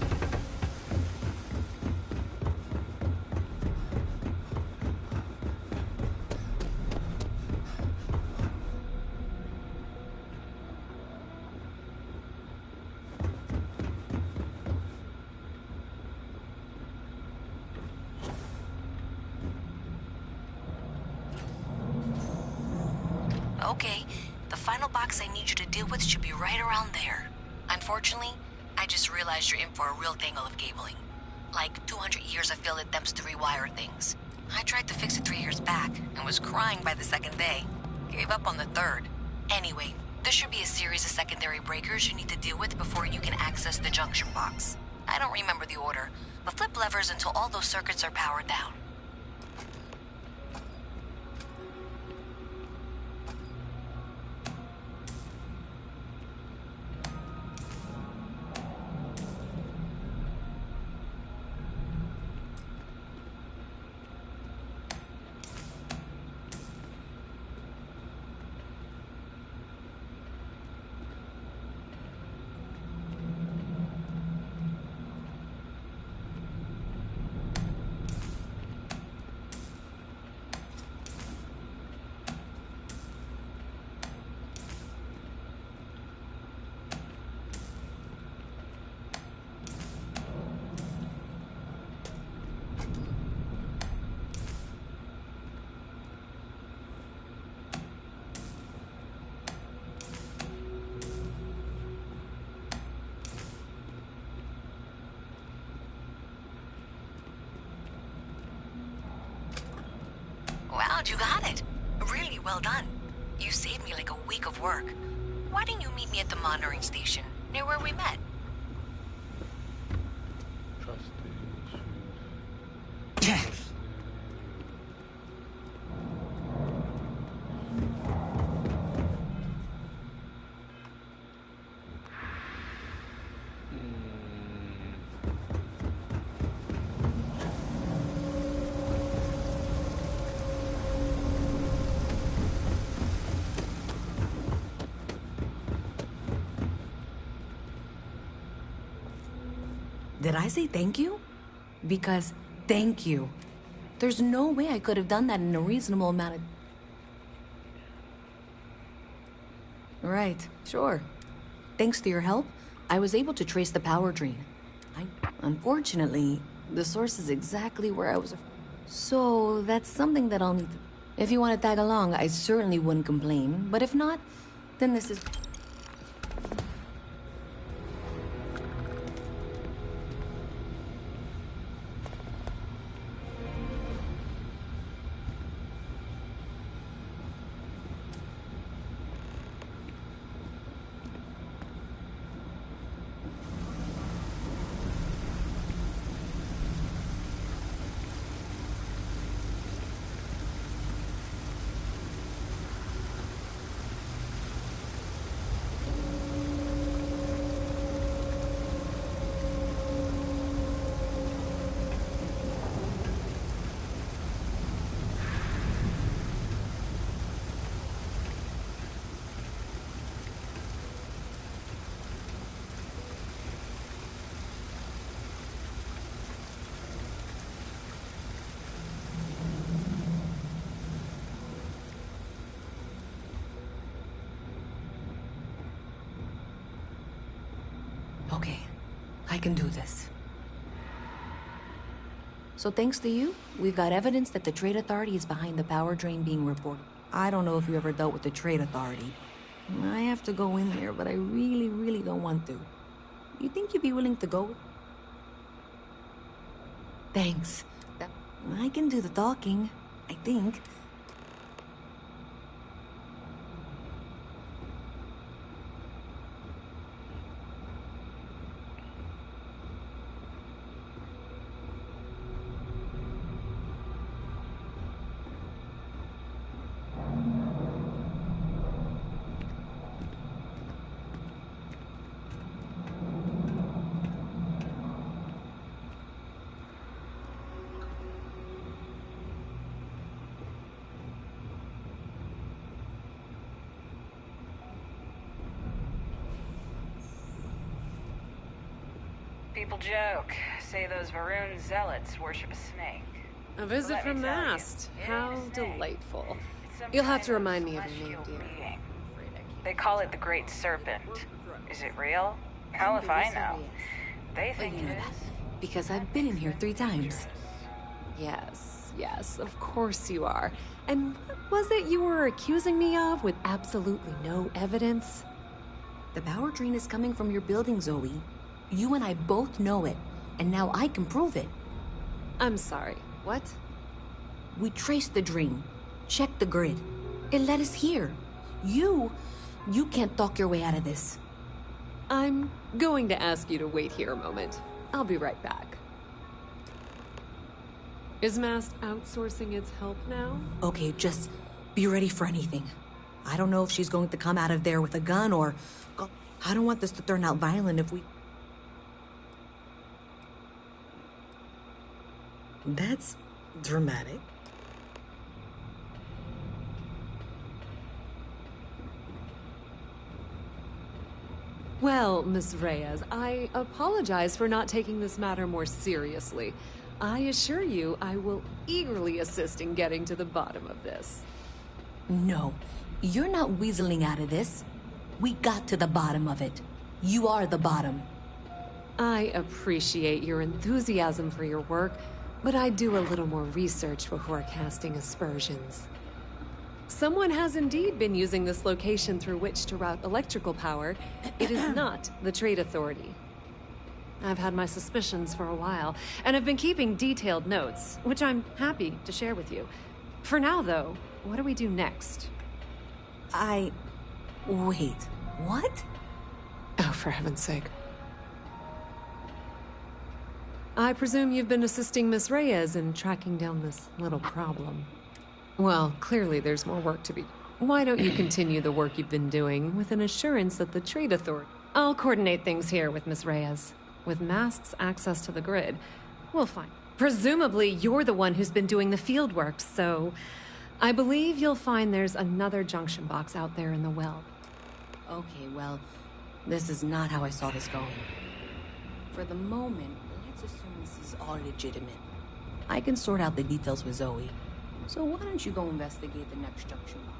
Okay, the final box I need you to deal with should be right around there. Unfortunately, I just realized you're in for a real tangle of cabling. Like 200 years of failed attempts to rewire things. I tried to fix it 3 years back and was crying by the second day. Gave up on the third. Anyway, there should be a series of secondary breakers you need to deal with before you can access the junction box. I don't remember the order, but flip levers until all those circuits are powered down. Wow, you got it. Really well done. You saved me like a week of work. Why didn't you meet me at the monitoring station, near where we met? Trust Did I say thank you? Because thank you. There's no way I could have done that in a reasonable amount of... Right, sure. Thanks to your help, I was able to trace the power drain. Unfortunately, the source is exactly where I was... So, that's something that I'll need to... If you want to tag along, I certainly wouldn't complain. But if not, then this is... Okay, I can do this. So thanks to you, we've got evidence that the Trade Authority is behind the power drain being reported. I don't know if you ever dealt with the Trade Authority. I have to go in there, but I really, really don't want to. You think you'd be willing to go? Thanks. I can do the talking, I think. People joke, say those Varun zealots worship a snake. A visit from Mast. How delightful. You'll have to remind me of your name, dear. They call it the Great Serpent. Is it real? Hell if I know. They think it is. Because I've been in here 3 times. Yes, yes, of course you are. And what was it you were accusing me of with absolutely no evidence? The power drain is coming from your building, Zoe. You and I both know it, and now I can prove it. I'm sorry, what? We traced the drain, checked the grid. It led us here. You can't talk your way out of this. I'm going to ask you to wait here a moment. I'll be right back. Is Mast outsourcing its help now? Okay, just be ready for anything. I don't know if she's going to come out of there with a gun or... I don't want this to turn out violent if we... That's dramatic. Well, Miss Reyes, I apologize for not taking this matter more seriously. I assure you I will eagerly assist in getting to the bottom of this. No, you're not weaseling out of this. We got to the bottom of it. You are the bottom. I appreciate your enthusiasm for your work, but I do a little more research before casting aspersions. Someone has indeed been using this location through which to route electrical power. It is not the Trade Authority. I've had my suspicions for a while, and have been keeping detailed notes, which I'm happy to share with you. For now, though, what do we do next? Wait, what? Oh, for heaven's sake. I presume you've been assisting Miss Reyes in tracking down this little problem. Well, clearly there's more work to be done. Why don't you continue the work you've been doing with an assurance that the Trade Authority... I'll coordinate things here with Miss Reyes. With Mast's access to the grid, we'll find... Presumably, you're the one who's been doing the field work, so... I believe you'll find there's another junction box out there in the well. Okay, well, this is not how I saw this going. For the moment, let's assume this is all legitimate. I can sort out the details with Zoe. So why don't you go investigate the next junction box?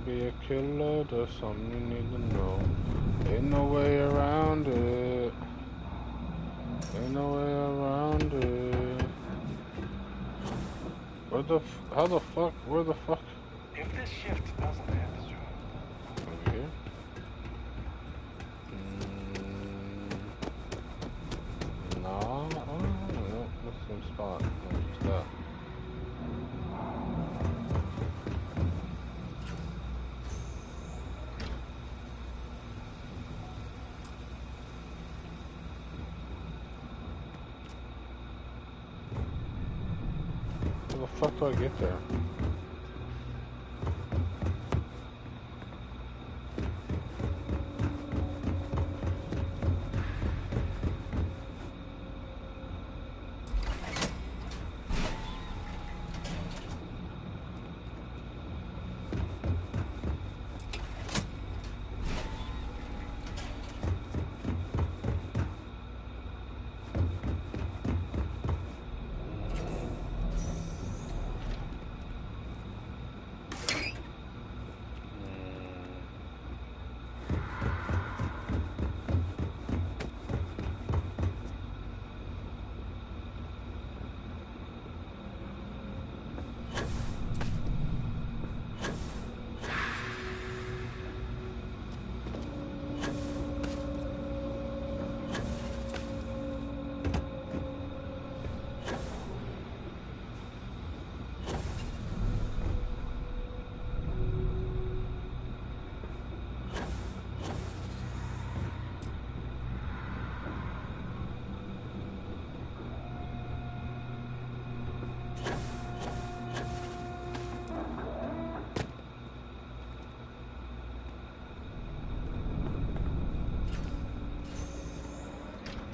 Be a killer, that's something you need to know. Ain't no way around it. Ain't no way around it. Where the fuck? If this shift doesn't end, Over here? No, that's some spot. What's that? How the fuck do I get there?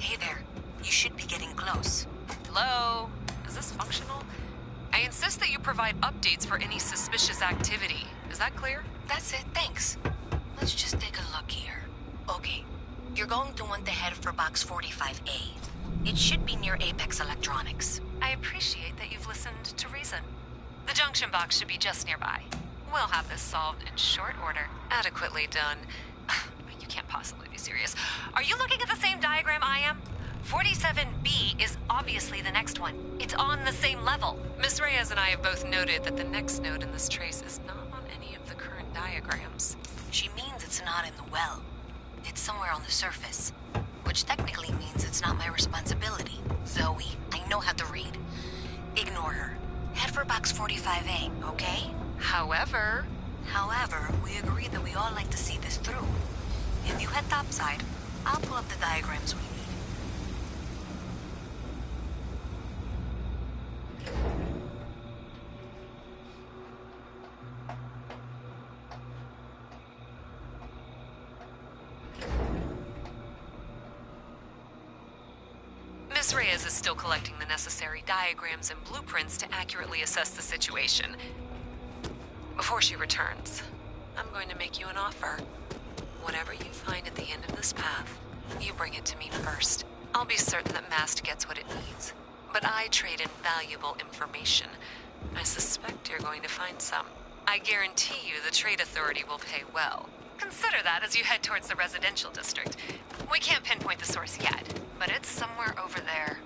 Hey there. You should be getting close. Hello? Is this functional? I insist that you provide updates for any suspicious activity. Is that clear? That's it, thanks. Let's just take a look here. Okay, you're going to want to head for box 45A. It should be near Apex Electronics. I appreciate that you've listened to reason. The junction box should be just nearby. We'll have this solved in short order. Adequately done. You can't possibly be serious. Are you looking at the same diagram I am? 47B is obviously the next one. It's on the same level. Miss Reyes and I have both noted that the next node in this trace is not on any of the current diagrams. She means it's not in the well. It's somewhere on the surface. Which technically means it's not my responsibility. Zoe, I know how to read. Ignore her. Head for box 45A, okay? However, we agreed that we all like to see this through. If you head topside, I'll pull up the diagrams we need. Miss Reyes is still collecting the necessary diagrams and blueprints to accurately assess the situation. Before she returns, I'm going to make you an offer. Whatever you find at the end of this path, you bring it to me first. I'll be certain that Mast gets what it needs. But I trade in valuable information. I suspect you're going to find some. I guarantee you the Trade Authority will pay well. Consider that as you head towards the residential district. We can't pinpoint the source yet, but it's somewhere over there.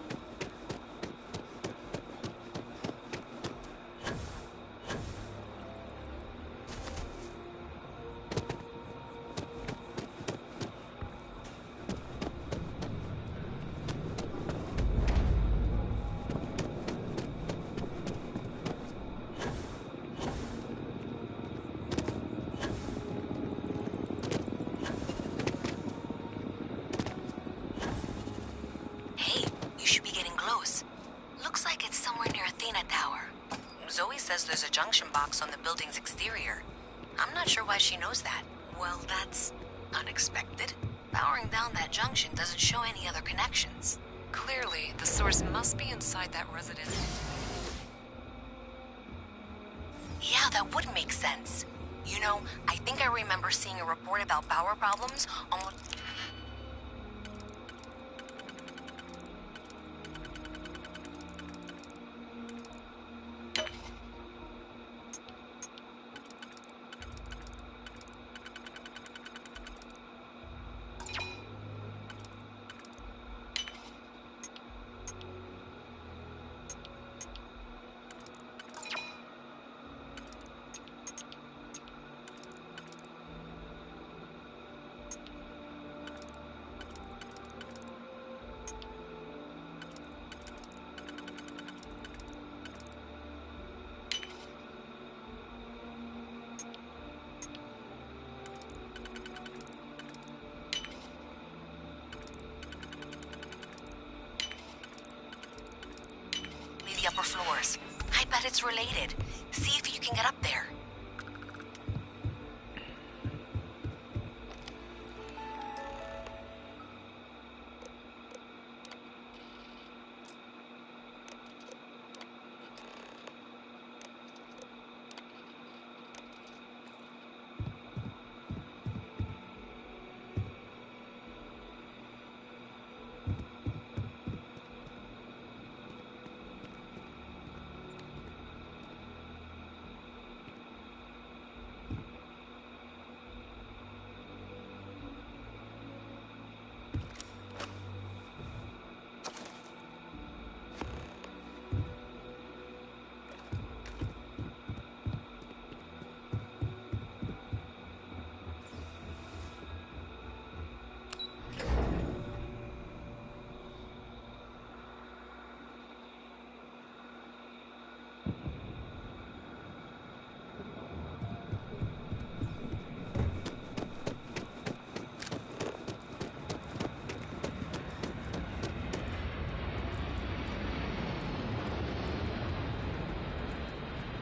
There's a junction box on the building's exterior. I'm not sure why she knows that. Well, that's unexpected. Powering down that junction doesn't show any other connections. Clearly, the source must be inside that residence. Yeah, that would make sense. You know, I think I remember seeing a report about power problems almost... The upper floors. I bet it's related. See if you can get up there.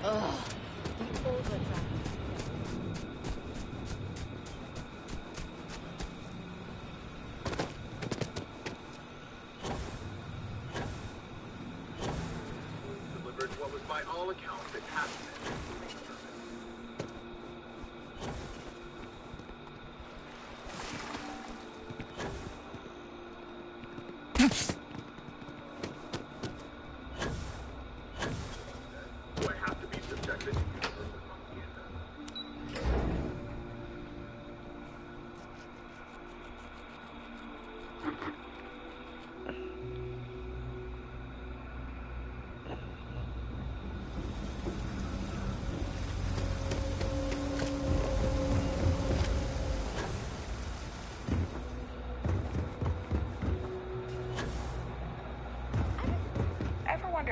Ugh. The overdraft. Delivered what was by all accounts a task.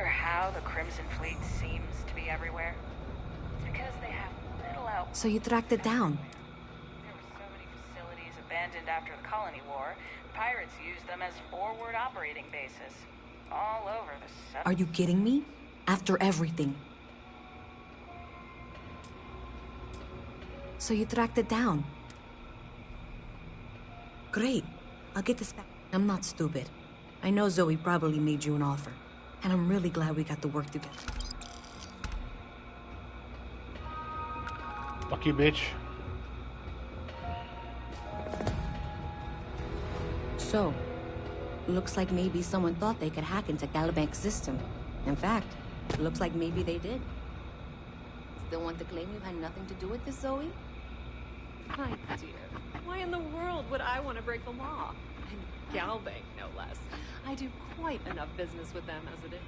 How the Crimson Fleet seems to be everywhere? It's because they have little out. So you tracked it down? There were so many facilities abandoned after the Colony War. Pirates used them as forward operating bases. All over the sun. Are you kidding me? After everything. So you tracked it down? Great. I'll get this back. I'm not stupid. I know Zoe probably made you an offer. And I'm really glad we got to work together. Fuck you, bitch. So, looks like maybe someone thought they could hack into Galabank's system. In fact, looks like maybe they did. Still want to claim you had nothing to do with this, Zoe? My dear, why in the world would I want to break the law? And Galbank, no less. I do quite enough business with them as it is.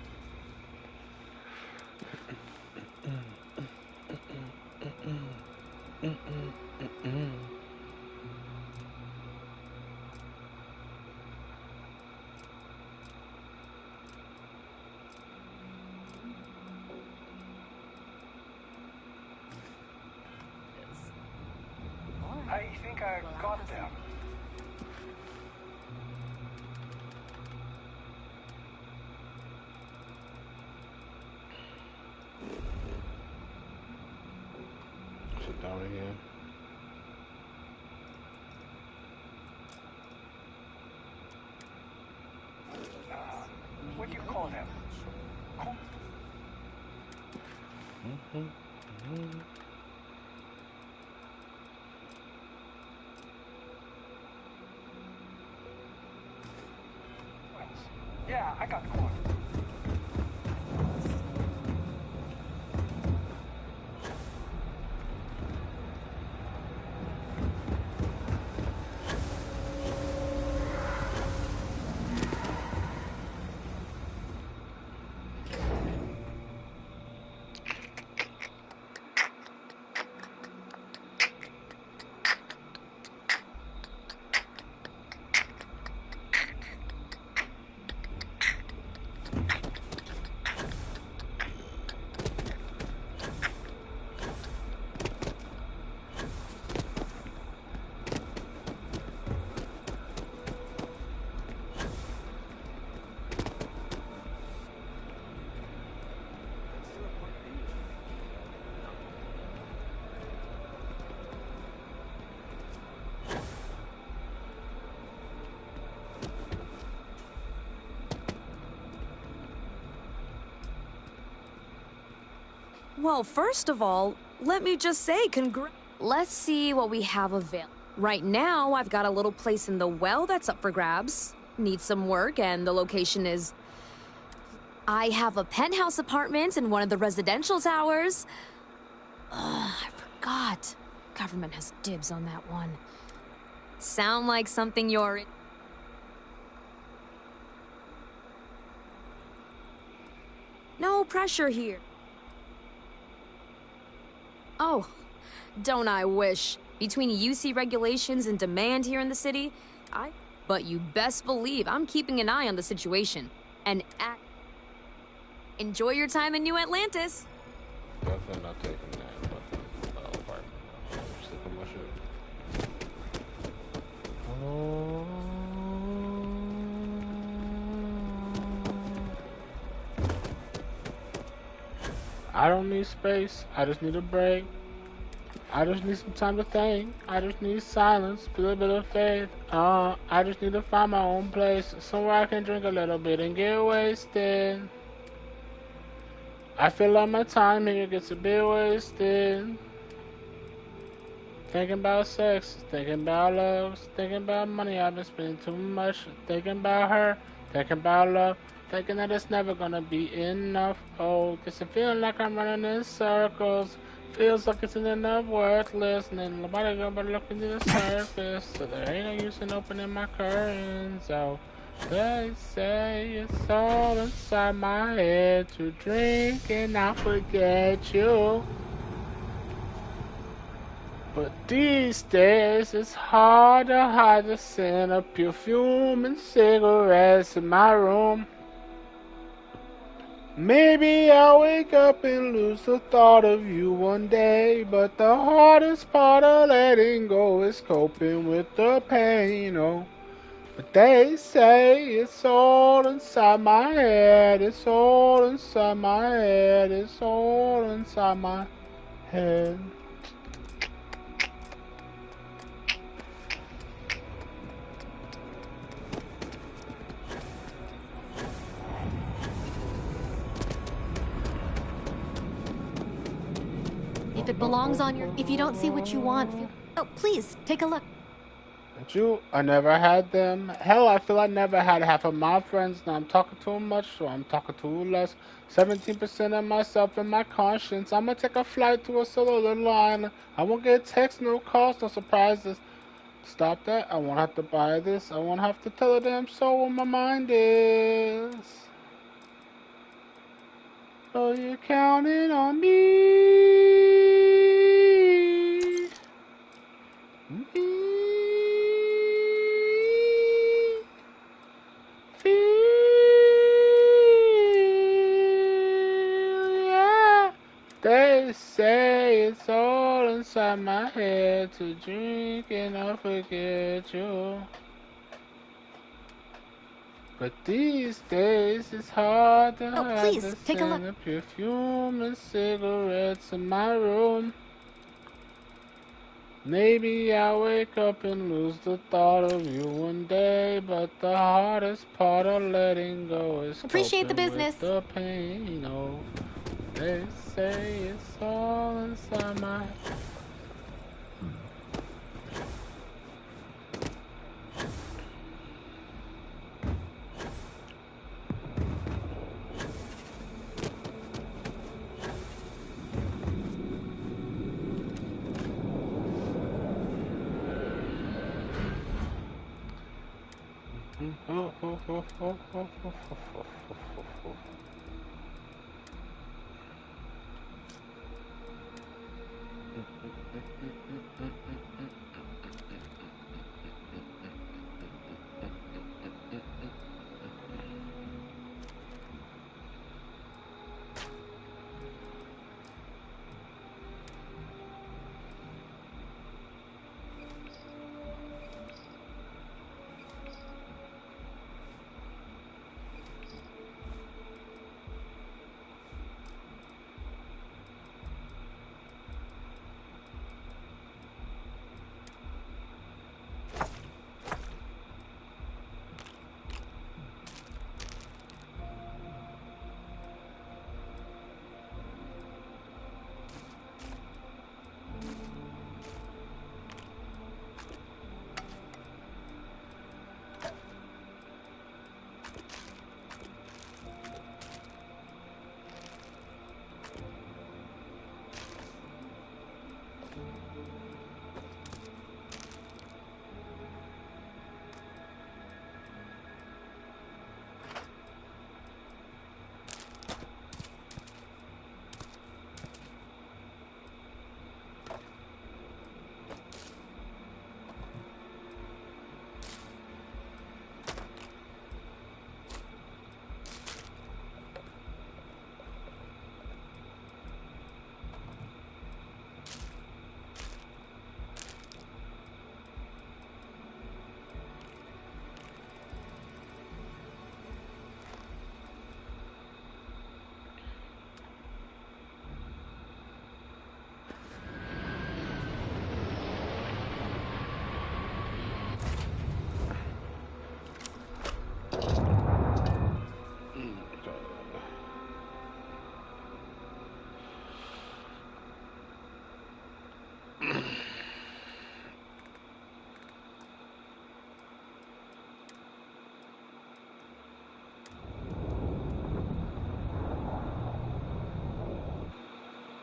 I think I got them. Sit down again. What do you call them? Yeah, I got corn. Well, first of all, let me just say Let's see what we have available. Right now, I've got a little place in the well that's up for grabs. Needs some work, and the location is... I have a penthouse apartment in one of the residential towers. I forgot. Government has dibs on that one. Sound like something you're in... No pressure here. Oh, don't I wish. Between UC regulations and demand here in the city, But you best believe I'm keeping an eye on the situation. And enjoy your time in New Atlantis. Definitely not taking that fucking apartment. Just look at my shit. I don't need space. I just need a break. I just need some time to think. I just need silence, a little bit of faith. I just need to find my own place, somewhere I can drink a little bit and get wasted. I feel like my time here gets a bit wasted. Thinking about sex, thinking about love, thinking about money. I've been spending too much. Thinking about her, thinking about love, thinking that it's never gonna be enough. Oh, guess I'm feeling like I'm running in circles. Feels like it's enough worthless, and then nobody gonna look into the surface. So there ain't no use in opening my curtains. Oh, they say it's all inside my head to drink and I forget you. But these days it's hard to hide the scent of perfume and cigarettes in my room. Maybe I'll wake up and lose the thought of you one day, but the hardest part of letting go is coping with the pain, oh. But they say it's all inside my head, it's all inside my head, it's all inside my head. If it belongs on your... If you don't see what you want... Oh, please, take a look. about you. I never had them. Hell, I feel I never had half of my friends. Now I'm talking too much, so I'm talking too less. 17% of myself and my conscience. I'ma take a flight to a solo little island. I won't get texts, no calls, no surprises. Stop that. I won't have to buy this. I won't have to tell a damn soul what my mind is. Oh, you're counting on me. Yeah. They say it's all inside my head to drink and I forget you. But these days it's hard to have please, the take a look. scent of perfume and cigarettes in my room. Maybe I'll wake up and lose the thought of you one day, but the hardest part of letting go is Appreciate the coping business. with the pain. Oh, they say it's all inside my.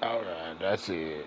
Alright, that's it.